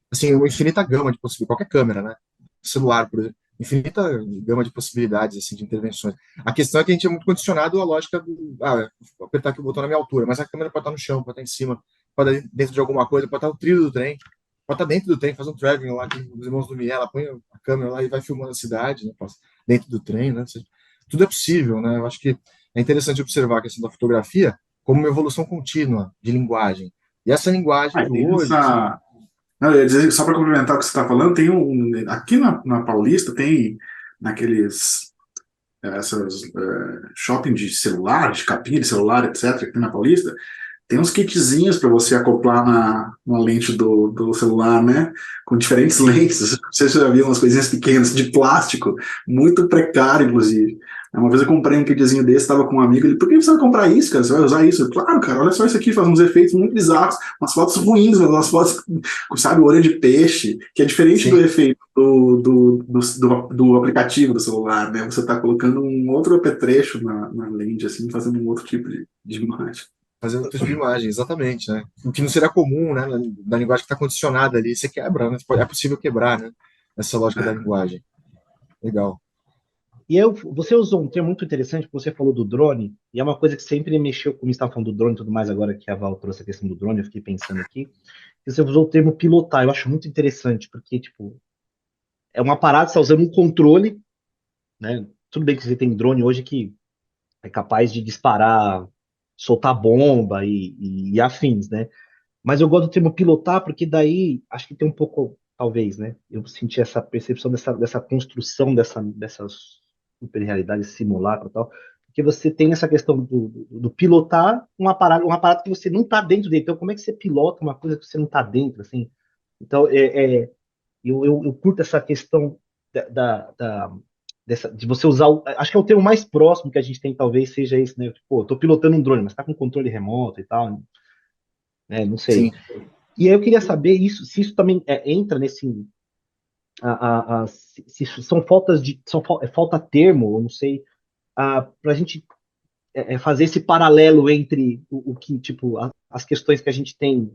[SPEAKER 6] assim, uma infinita gama de possibilidades. Qualquer câmera, né? Celular, por exemplo. Infinita gama de possibilidades, assim, de intervenções. A questão é que a gente é muito condicionado à lógica vou apertar aqui o botão na minha altura, mas a câmera pode estar no chão, pode estar em cima, pode estar dentro de alguma coisa, pode estar no trilho do trem, pode estar dentro do trem, faz um traveling lá, que os irmãos do Miela põe a câmera lá e vai filmando a cidade, né? Passa dentro do trem, né? Ou seja, tudo é possível, né? Eu acho que é interessante observar a questão da fotografia como uma evolução contínua de linguagem. E essa linguagem de
[SPEAKER 5] Tem
[SPEAKER 6] hoje, assim,
[SPEAKER 5] essa. Não, eu ia dizer, só para complementar o que você está falando, tem aqui na Paulista tem naqueles essas shopping de celular, de capinha de celular, etc., aqui na Paulista, tem uns kitzinhos para você acoplar na lente do celular, né? Com diferentes lentes. Vocês já viram umas coisinhas pequenas de plástico, muito precário, inclusive. Uma vez eu comprei um kitzinho desse, estava com um amigo, ele, por que você vai comprar isso, cara? Você vai usar isso? Eu, claro, cara, olha só isso aqui, faz uns efeitos muito bizarros, umas fotos ruins, mas umas fotos, sabe, olho de peixe, que é diferente do
[SPEAKER 6] sim,
[SPEAKER 5] efeito do aplicativo do celular, né? Você está colocando um outro apetrecho na lente, assim, fazendo um outro tipo de imagem.
[SPEAKER 6] fazer outro tipo de imagem, exatamente, né? O que não seria comum, né? Da linguagem que está condicionada ali, você quebra, né? É possível quebrar, né? Essa lógica da linguagem. Legal.
[SPEAKER 3] você usou um termo muito interessante, que você falou do drone, e é uma coisa que sempre mexeu, como estava falando do drone e tudo mais, agora que a Val trouxe a questão do drone, eu fiquei pensando aqui, que você usou o termo pilotar, eu acho muito interessante, porque, tipo, é uma parada, você está usando um controle, né? Tudo bem que você tem drone hoje que é capaz de disparar, soltar bomba e afins, né? Mas eu gosto do termo pilotar porque daí acho que tem um pouco, talvez, né? Eu senti essa percepção dessa construção dessa super realidade, esse simulacro e tal. Porque você tem essa questão do pilotar um aparato que você não está dentro dele. Então, como é que você pilota uma coisa que você não está dentro, assim? Então, eu curto essa questão de você usar. Acho que é o termo mais próximo que a gente tem, talvez, seja esse, né? Tipo, pô, eu tô pilotando um drone, mas tá com controle remoto e tal, né? Não sei.
[SPEAKER 6] Sim.
[SPEAKER 3] E aí eu queria saber isso, se isso também entra nesse. Se isso são faltas de. Falta termo, eu não sei, para a gente fazer esse paralelo entre o que, tipo, as questões que a gente tem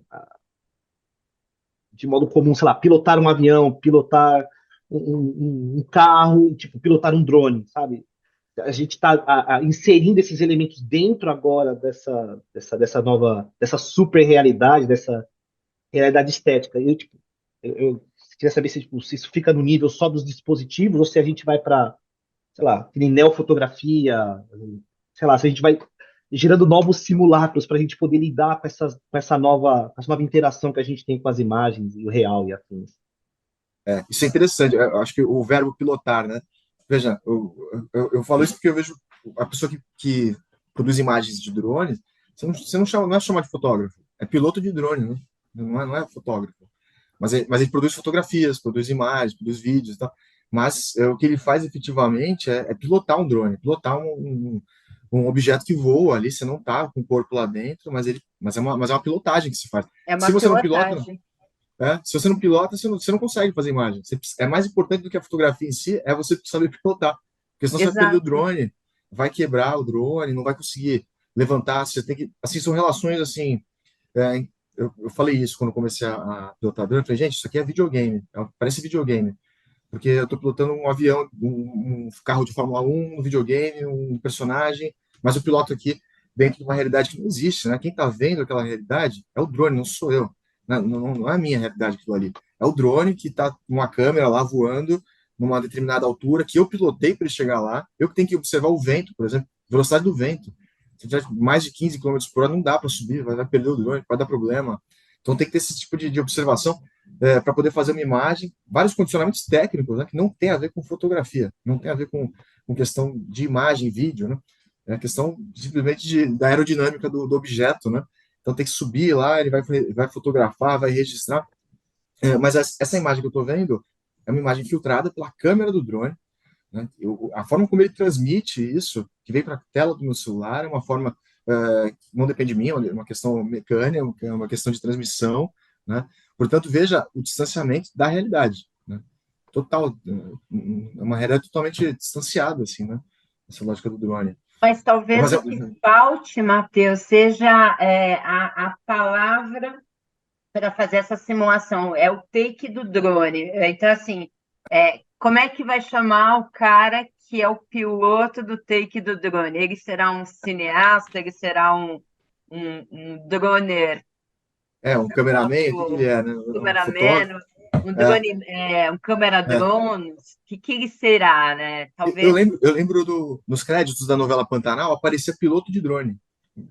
[SPEAKER 3] de modo comum, sei lá, pilotar um avião, pilotar um carro, e, tipo, pilotar um drone, sabe? A gente está inserindo esses elementos dentro agora dessa super realidade, dessa realidade estética. Eu queria saber se, tipo, se isso fica no nível só dos dispositivos ou se a gente vai para, sei lá, que nem neofotografia, sei lá, se a gente vai gerando novos simulacros para a gente poder lidar com essa nova interação que a gente tem com as imagens e o real e afins.
[SPEAKER 6] Isso é interessante. Eu acho que o verbo pilotar, né? Veja, eu falo isso porque eu vejo a pessoa que produz imagens de drone, você não chama, não é chamar de fotógrafo, é piloto de drone, né? Não é fotógrafo. Mas ele produz fotografias, produz imagens, produz vídeos e tal. Mas o que ele faz efetivamente é pilotar um drone, pilotar um objeto que voa ali, você não está com o corpo lá dentro, mas é uma pilotagem que se faz.
[SPEAKER 1] É
[SPEAKER 6] Se
[SPEAKER 1] uma
[SPEAKER 6] você não pilota,
[SPEAKER 1] pilotagem.
[SPEAKER 6] se você não pilota, você não consegue fazer imagem. É mais importante do que a fotografia em si, é você saber pilotar. Porque senão você vai perder o
[SPEAKER 1] Exato.
[SPEAKER 6] drone, vai quebrar o drone, não vai conseguir levantar. Você tem que. Assim, são relações assim. é, eu falei isso quando comecei a pilotar drone. Eu falei, gente, isso aqui é videogame. Parece videogame. Porque eu estou pilotando um avião, um carro de Fórmula 1, um videogame, um personagem, mas eu piloto aqui dentro de uma realidade que não existe, né? Quem está vendo aquela realidade é o drone, não sou eu. Não é a minha realidade aquilo ali. É o drone que está com uma câmera lá voando numa determinada altura, que eu pilotei para ele chegar lá. Eu que tenho que observar o vento, por exemplo, velocidade do vento. Se tiver mais de 15 km por hora, não dá para subir, vai perder o drone, vai dar problema. Então tem que ter esse tipo de observação para poder fazer uma imagem, vários condicionamentos técnicos, né, que não tem a ver com fotografia, não tem a ver com questão de imagem, vídeo, né? É a questão simplesmente da aerodinâmica do objeto, né? Então tem que subir lá, ele vai fotografar, vai registrar. Mas essa imagem que eu estou vendo é uma imagem filtrada pela câmera do drone, né? A forma como ele transmite isso, que vem para a tela do meu celular, é uma forma que não depende de mim, é uma questão mecânica, é uma questão de transmissão, né? Portanto, veja o distanciamento da realidade, né? Total, é uma realidade totalmente distanciada, assim, né? Essa lógica do drone.
[SPEAKER 1] Mas talvez
[SPEAKER 6] Mas
[SPEAKER 1] o que falte, Matheus, seja a palavra para fazer essa simulação, é o take do drone. Então, assim, como é que vai chamar o cara que é o piloto do take do drone? Ele será um cineasta, ele será um droner,
[SPEAKER 6] um cameraman, o que ele é, né? Um fotógrafo.
[SPEAKER 1] cameraman, um
[SPEAKER 6] É,
[SPEAKER 1] drone, um câmera
[SPEAKER 6] é.
[SPEAKER 1] drones, o que ele será, né?
[SPEAKER 6] Eu
[SPEAKER 1] Talvez
[SPEAKER 6] lembro, eu lembro nos créditos da novela Pantanal, aparecia piloto de drone.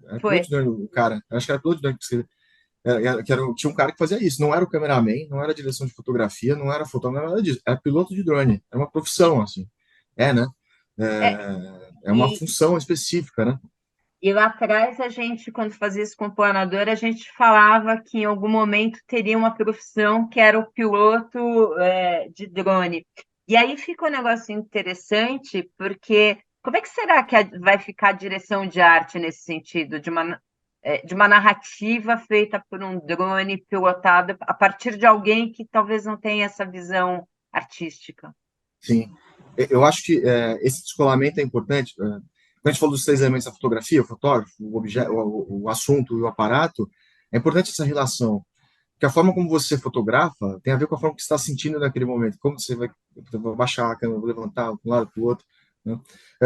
[SPEAKER 6] Era piloto
[SPEAKER 1] foi.
[SPEAKER 6] de drone, o cara. Eu acho que era piloto de drone que escrevia. Tinha um cara que fazia isso. Não era o cameraman, não era direção de fotografia, não era fotógrafo, não era nada disso. Era piloto de drone. Era uma profissão, assim. Né?
[SPEAKER 1] É,
[SPEAKER 6] É uma
[SPEAKER 1] e,
[SPEAKER 6] função específica, né?
[SPEAKER 1] E lá atrás, a gente, quando fazia isso com o planador, a gente falava que em algum momento teria uma profissão que era o piloto de drone. E aí fica um negócio interessante, porque como é que será que vai ficar a direção de arte nesse sentido, de uma narrativa feita por um drone pilotado a partir de alguém que talvez não tenha essa visão artística?
[SPEAKER 6] Sim. Eu acho que esse descolamento é importante. Quando a gente falou dos três elementos da fotografia, o fotógrafo, o objeto, o assunto e o aparato, é importante essa relação. Porque a forma como você fotografa tem a ver com a forma que você está sentindo naquele momento. Como você vai baixar a câmera, levantar de um lado para o outro. Né?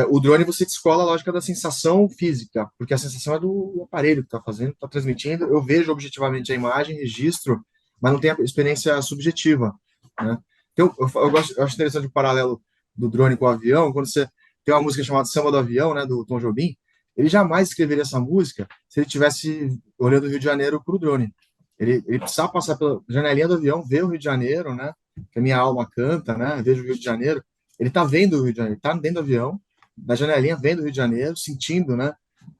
[SPEAKER 6] O drone você descola a lógica da sensação física, porque a sensação é do aparelho que está fazendo, está transmitindo. Eu vejo objetivamente a imagem, registro, mas não tem a experiência subjetiva. Né? Então, eu acho interessante o paralelo do drone com o avião. Quando você tem uma música chamada Samba do Avião, né, do Tom Jobim, ele jamais escreveria essa música se ele tivesse olhando o Rio de Janeiro para o drone. Ele precisava passar pela janelinha do avião, ver o Rio de Janeiro, né? Que a minha alma canta, né? Vejo o Rio de Janeiro. Ele está vendo o Rio de Janeiro, está dentro do avião, da janelinha, vendo o Rio de Janeiro, sentindo, né?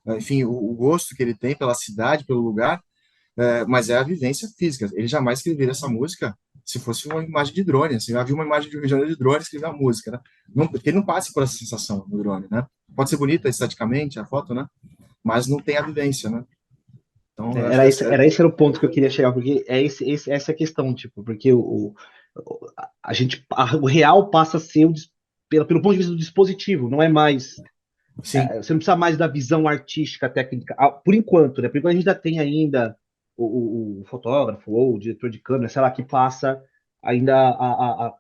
[SPEAKER 6] Enfim, o gosto que ele tem pela cidade, pelo lugar, mas é a vivência física. Ele jamais escreveria essa música se fosse uma imagem de drone. Assim, havia uma imagem de Rio de Janeiro de drone, escrever a música, né? Não, porque ele não passa por essa sensação do drone, né? Pode ser bonita esteticamente a foto, né? Mas não tem a vivência, né? Então, eu acho que
[SPEAKER 3] Esse era o ponto que eu queria chegar, porque essa é a questão, tipo, porque o real passa a ser pelo ponto de vista do dispositivo, não é mais.
[SPEAKER 6] sim.
[SPEAKER 3] Você não precisa mais da visão artística, técnica, por enquanto, né? Por enquanto a gente ainda tem ainda o fotógrafo ou o diretor de câmera, sei lá, que passa ainda a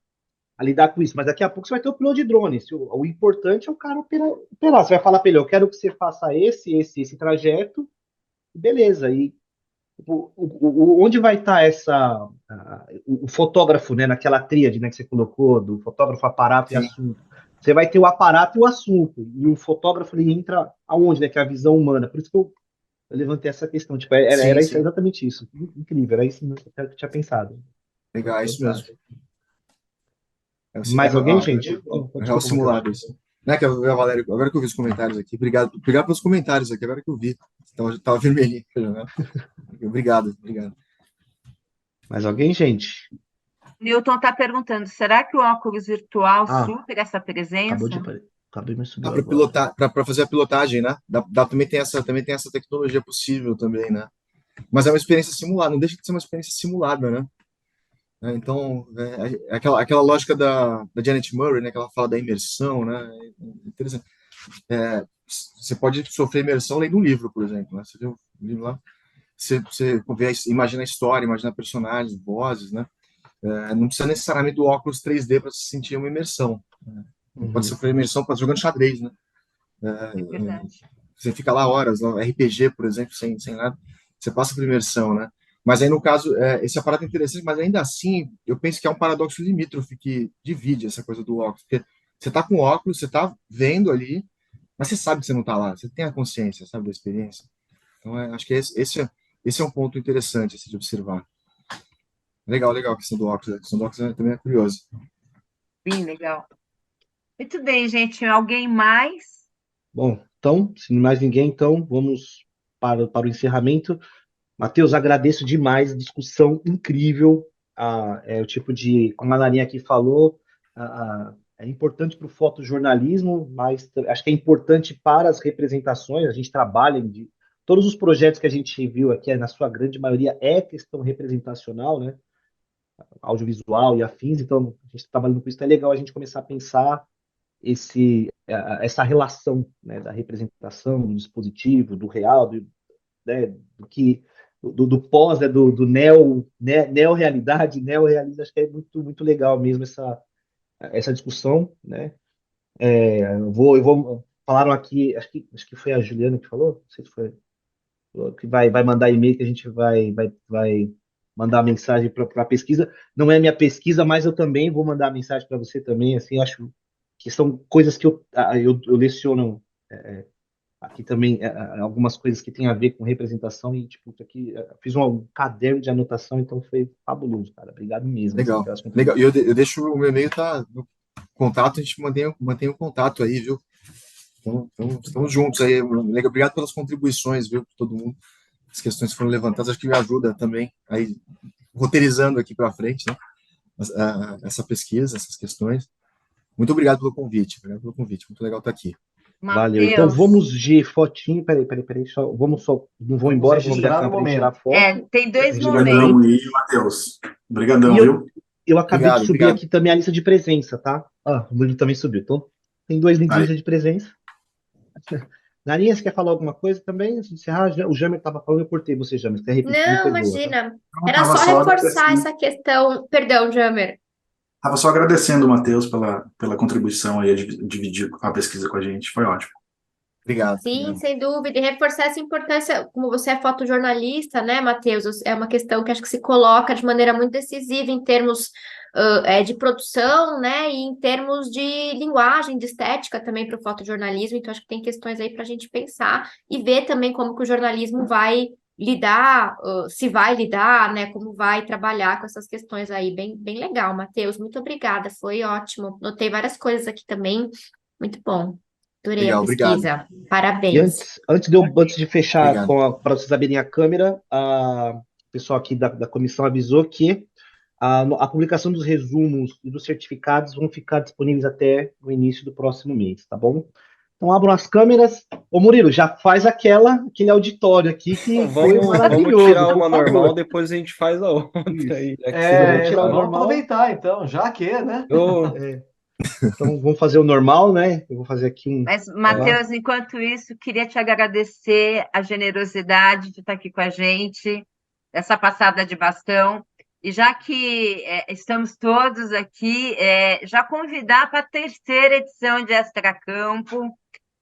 [SPEAKER 3] lidar com isso. Mas daqui a pouco você vai ter o piloto de drone. O importante é o cara operar. Você vai falar para ele, eu quero que você faça esse trajeto, beleza. E tipo, onde vai estar o fotógrafo, né, naquela tríade, né, que você colocou, do fotógrafo, aparato e
[SPEAKER 6] Sim.
[SPEAKER 3] assunto? Você vai ter o aparato e o assunto, e o fotógrafo ele entra aonde, né, que é a visão humana. Por isso que eu levantei essa questão, tipo,
[SPEAKER 6] Sim,
[SPEAKER 3] era
[SPEAKER 6] sim.
[SPEAKER 3] exatamente isso. Incrível, era isso que eu tinha pensado.
[SPEAKER 6] Legal, é isso mesmo.
[SPEAKER 3] Mais alguém, gente?
[SPEAKER 6] É o simulado isso. Né, que a Valéria, agora que eu vi os comentários aqui, obrigado pelos comentários aqui, agora que eu vi. Tava vermelhinho, né? Obrigado.
[SPEAKER 3] Mais alguém, gente?
[SPEAKER 1] Newton está perguntando: será que o óculos virtual supera essa presença?
[SPEAKER 3] Acabou de subir
[SPEAKER 6] Para pilotar, para fazer a pilotagem, né? Também tem essa tecnologia possível também, né? Mas é uma experiência simulada, não deixa de ser uma experiência simulada, né? Então, aquela lógica da Janet Murray, né, que ela fala da imersão, né? É interessante. Você pode sofrer imersão lendo um livro, por exemplo, né? Você vê um livro lá, você imagina a história, imagina personagens, vozes, né? Não precisa necessariamente do óculos 3D para se sentir uma imersão. Né? Pode sofrer imersão jogando xadrez, né?
[SPEAKER 1] É verdade.
[SPEAKER 6] Você fica lá horas, RPG, por exemplo, sem nada, você passa por imersão, né? Mas aí, no caso, esse aparato é interessante, mas ainda assim, eu penso que é um paradoxo limítrofe que divide essa coisa do óculos, porque você está com óculos, você está vendo ali, mas você sabe que você não está lá, você tem a consciência, sabe, da experiência. Então, acho que esse é um ponto interessante assim, de observar. Legal a questão do óculos. A questão do óculos também é curiosa.
[SPEAKER 1] Bem legal. Muito bem, gente. Alguém mais?
[SPEAKER 3] Bom, então, se mais ninguém, então, vamos para o encerramento. Matheus, agradeço demais, discussão incrível. É o tipo de, como a Larinha aqui falou, é importante para o fotojornalismo, mas acho que é importante para as representações. A gente trabalha de todos os projetos que a gente viu aqui, na sua grande maioria, é questão representacional, né? Audiovisual e afins. Então, a gente está trabalhando com isso. É legal a gente começar a pensar essa relação, né, da representação, do dispositivo, do real, né, do pós, né, do neo-realidade, neo-realismo. Acho que é muito, muito legal mesmo essa discussão, né? Falaram aqui, acho que foi a Juliana que falou, não sei se foi, que vai mandar e-mail, que a gente vai mandar mensagem para a pesquisa. Não é minha pesquisa, mas eu também vou mandar mensagem para você também, assim, acho que são coisas que eu leciono aqui também, algumas coisas que têm a ver com representação, e, tipo, isso aqui, fiz um caderno de anotação, então foi fabuloso, cara. Obrigado mesmo, assim,
[SPEAKER 6] Legal,
[SPEAKER 3] pelas
[SPEAKER 6] legal. E
[SPEAKER 3] contribuições.
[SPEAKER 6] eu deixo o meu e-mail, tá no contato, a gente mantém o contato aí, viu? Então, estamos juntos aí. Legal, obrigado pelas contribuições, viu, todo mundo. As questões que foram levantadas, acho que me ajuda também aí, roteirizando aqui para frente, né? Essa pesquisa, essas questões. Muito obrigado pelo convite. Muito legal estar aqui.
[SPEAKER 3] Valeu. Então
[SPEAKER 1] Matheus,
[SPEAKER 3] vamos de fotinho. Peraí. Não vou
[SPEAKER 2] Vamos
[SPEAKER 3] embora, vou abrir a
[SPEAKER 2] registrar no
[SPEAKER 3] câmera e tirar
[SPEAKER 2] momento.
[SPEAKER 3] foto.
[SPEAKER 1] tem dois
[SPEAKER 3] Registrar no
[SPEAKER 1] momentos.
[SPEAKER 3] momento.
[SPEAKER 5] Obrigadão aí, Matheus. Obrigadão,
[SPEAKER 3] E
[SPEAKER 5] viu?
[SPEAKER 3] eu acabei de
[SPEAKER 6] Obrigado,
[SPEAKER 3] subir
[SPEAKER 6] obrigado.
[SPEAKER 3] aqui também a lista de presença, tá? O Murilo também subiu. Então, tem 2 links de
[SPEAKER 5] Aí.
[SPEAKER 3] lista de presença. Narinha, você quer falar alguma coisa também? Antes de encerrar, o Jamer estava falando, eu cortei você, Jamer. Se quer repetir, me
[SPEAKER 4] Não,
[SPEAKER 3] perdoa, tá?
[SPEAKER 4] imagina.
[SPEAKER 5] Eu
[SPEAKER 4] Era
[SPEAKER 5] estava
[SPEAKER 4] só
[SPEAKER 5] só
[SPEAKER 4] reforçar
[SPEAKER 5] agradecendo,
[SPEAKER 4] essa questão. Perdão, Jamer.
[SPEAKER 5] o Matheus pela contribuição aí, de dividir a pesquisa com a gente. Foi ótimo.
[SPEAKER 6] Obrigado,
[SPEAKER 4] Sim,
[SPEAKER 6] obrigado.
[SPEAKER 4] sem dúvida. E reforçar essa importância, como você é fotojornalista, né, Matheus? É uma questão que acho que se coloca de maneira muito decisiva em termos de produção, né, e em termos de linguagem, de estética também para o fotojornalismo. Então, acho que tem questões aí para a gente pensar e ver também como que o jornalismo vai lidar, se vai lidar, né, como vai trabalhar com essas questões aí. Bem, bem legal, Matheus. Muito obrigada, foi ótimo. Notei várias coisas aqui também. Muito bom. Adorei a
[SPEAKER 6] Legal, obrigado.
[SPEAKER 4] pesquisa.
[SPEAKER 3] E
[SPEAKER 4] Parabéns.
[SPEAKER 3] antes de fechar
[SPEAKER 6] Obrigado.
[SPEAKER 3] para vocês abrirem a câmera, o pessoal aqui da comissão avisou que a publicação dos resumos e dos certificados vão ficar disponíveis até o início do próximo mês, tá bom? Então abram as câmeras. Ô Murilo, já faz aquele auditório aqui que foi
[SPEAKER 7] Vamos
[SPEAKER 3] maravilhoso,
[SPEAKER 7] tirar
[SPEAKER 3] por
[SPEAKER 7] uma
[SPEAKER 3] favor.
[SPEAKER 7] normal, depois a gente faz a outra
[SPEAKER 3] Isso.
[SPEAKER 7] aí, já que você
[SPEAKER 3] Vamos tirar o
[SPEAKER 2] Vamos
[SPEAKER 3] normal.
[SPEAKER 2] aproveitar então, já que, né?
[SPEAKER 3] Então vamos fazer o normal, né? Eu vou fazer aqui
[SPEAKER 1] Mas, Matheus, enquanto isso, queria te agradecer a generosidade de estar aqui com a gente, essa passada de bastão. E já que estamos todos aqui, já convidar para a terceira edição de Extracampo,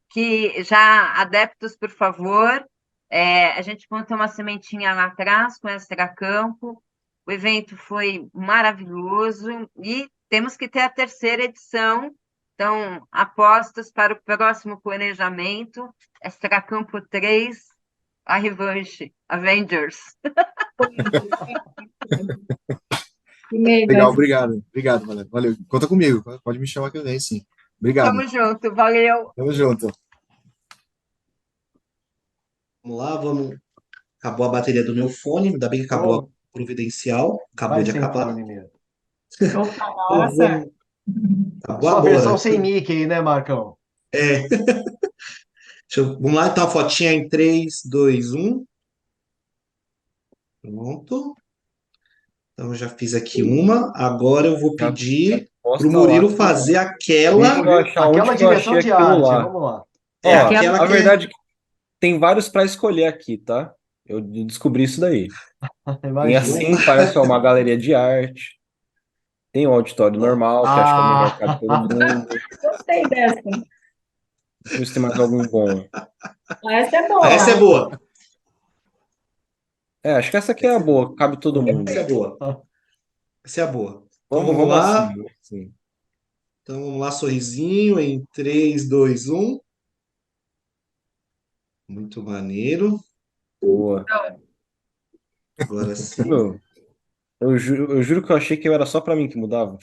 [SPEAKER 1] que já, adeptos, por favor, a gente montou uma sementinha lá atrás com Extracampo, o evento foi maravilhoso e temos que ter a terceira edição. Então, apostas para o próximo planejamento, Extracampo 3, a revanche, Avengers.
[SPEAKER 6] Legal, obrigado. Obrigado, valeu. Conta comigo, pode me chamar que eu venho, sim. Obrigado.
[SPEAKER 1] Tamo junto, valeu.
[SPEAKER 6] Tamo junto.
[SPEAKER 3] Vamos lá, Acabou a bateria do meu fone, ainda bem que acabou a providencial. Acabou
[SPEAKER 2] Vai
[SPEAKER 3] de
[SPEAKER 2] sem
[SPEAKER 3] acabar.
[SPEAKER 2] fone mesmo.
[SPEAKER 3] Nossa! Acabou
[SPEAKER 2] Sua
[SPEAKER 3] agora.
[SPEAKER 2] versão sem Mickey, né, Marcão?
[SPEAKER 3] Vamos lá, então a fotinha em 3, 2, 1. Pronto. Então eu já fiz aqui uma. Agora eu vou pedir pro
[SPEAKER 7] Posta
[SPEAKER 3] Murilo
[SPEAKER 7] lá.
[SPEAKER 3] fazer aquela.
[SPEAKER 7] Deixa eu achar onde
[SPEAKER 2] Aquela
[SPEAKER 7] que eu
[SPEAKER 2] direção
[SPEAKER 7] achei
[SPEAKER 2] de
[SPEAKER 7] aquilo
[SPEAKER 2] arte,
[SPEAKER 7] lá.
[SPEAKER 2] vamos lá.
[SPEAKER 3] É
[SPEAKER 7] Ó,
[SPEAKER 3] aquela
[SPEAKER 7] a
[SPEAKER 3] que é.
[SPEAKER 7] verdade é que tem vários para escolher aqui, tá? Eu descobri isso daí. Tem
[SPEAKER 2] Imagina.
[SPEAKER 7] assim, parece uma galeria de arte. Tem um auditório normal, que acho que é melhor que a de todo mundo.
[SPEAKER 9] Gostei dessa.
[SPEAKER 7] Deixa eu ver se tem mais algum bom.
[SPEAKER 9] Essa é boa.
[SPEAKER 3] Essa é boa.
[SPEAKER 7] Acho que essa aqui é a boa, cabe todo mundo.
[SPEAKER 3] Essa é boa. Essa é a boa. Então
[SPEAKER 7] Vamos
[SPEAKER 3] lá.
[SPEAKER 7] assim. Sim.
[SPEAKER 3] Então vamos lá, sorrisinho em 3, 2, 1. Muito maneiro.
[SPEAKER 7] Boa.
[SPEAKER 3] Agora sim.
[SPEAKER 7] Meu, eu juro que eu achei que era só pra mim que mudava.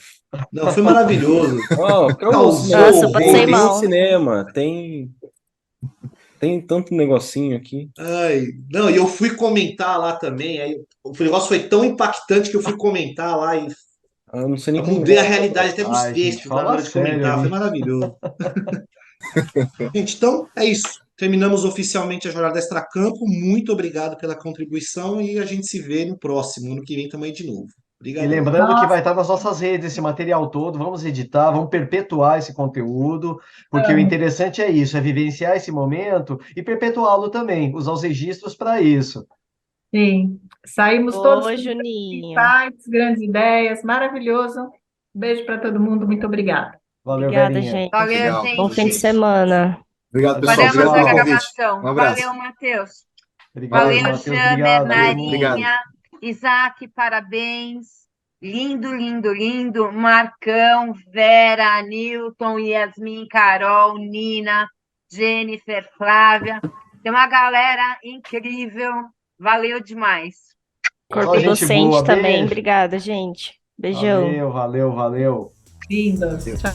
[SPEAKER 3] Não, foi maravilhoso.
[SPEAKER 7] Não,
[SPEAKER 3] Causou
[SPEAKER 8] Nossa, eu passei
[SPEAKER 3] horrores.
[SPEAKER 7] Tem
[SPEAKER 8] mal.
[SPEAKER 7] cinema, tem tanto negocinho aqui.
[SPEAKER 3] Ai, não, e eu fui comentar lá também. Aí, o negócio foi tão impactante que eu fui comentar lá e
[SPEAKER 7] Eu não sei nem
[SPEAKER 10] Eu
[SPEAKER 7] como
[SPEAKER 10] mudei a
[SPEAKER 7] é.
[SPEAKER 10] realidade até dos
[SPEAKER 2] Ai, gente,
[SPEAKER 10] textos na
[SPEAKER 2] fala
[SPEAKER 10] hora de
[SPEAKER 2] sério
[SPEAKER 10] comentar, foi
[SPEAKER 2] ali.
[SPEAKER 10] maravilhoso. Gente, então é isso. Terminamos oficialmente a jornada Extracampo. Muito obrigado pela contribuição e a gente se vê no próximo. Ano que vem também de novo.
[SPEAKER 2] E
[SPEAKER 10] Obrigadão.
[SPEAKER 2] lembrando que vai estar nas nossas redes esse material todo, vamos editar, vamos perpetuar esse conteúdo, porque o interessante é isso, é vivenciar esse momento e perpetuá-lo também, usar os registros para isso.
[SPEAKER 9] Sim, saímos todos
[SPEAKER 8] Ô,
[SPEAKER 9] com
[SPEAKER 8] Juninho.
[SPEAKER 9] insights, grandes ideias, maravilhoso. Beijo para todo mundo, muito obrigada.
[SPEAKER 2] Valeu,
[SPEAKER 8] Obrigada,
[SPEAKER 2] Verinha.
[SPEAKER 8] gente.
[SPEAKER 1] Valeu,
[SPEAKER 6] Legal,
[SPEAKER 8] Bom
[SPEAKER 1] gente.
[SPEAKER 8] fim de semana.
[SPEAKER 6] Obrigado, pessoal.
[SPEAKER 2] Paramos
[SPEAKER 6] Obrigado
[SPEAKER 1] Paramos a
[SPEAKER 6] pelo
[SPEAKER 2] Tchau.
[SPEAKER 6] convite.
[SPEAKER 1] gravação.
[SPEAKER 6] Um abraço.
[SPEAKER 1] Valeu, Matheus.
[SPEAKER 2] Obrigado,
[SPEAKER 1] Valeu,
[SPEAKER 2] Matheus.
[SPEAKER 1] Janer,
[SPEAKER 2] Obrigado, todo
[SPEAKER 6] Valeu,
[SPEAKER 2] mundo.
[SPEAKER 6] obrigado.
[SPEAKER 1] Narinha, Isaac, parabéns. Lindo, lindo, lindo. Marcão, Vera, Newton, Yasmin, Carol, Nina, Jennifer, Flávia. Tem uma galera incrível. Valeu demais.
[SPEAKER 2] Só
[SPEAKER 8] Corpo
[SPEAKER 2] gente
[SPEAKER 8] docente
[SPEAKER 2] boa,
[SPEAKER 8] também.
[SPEAKER 2] beijo.
[SPEAKER 8] Obrigada, gente. Beijão.
[SPEAKER 2] Valeu, valeu, valeu.
[SPEAKER 9] Lindos. Tchau.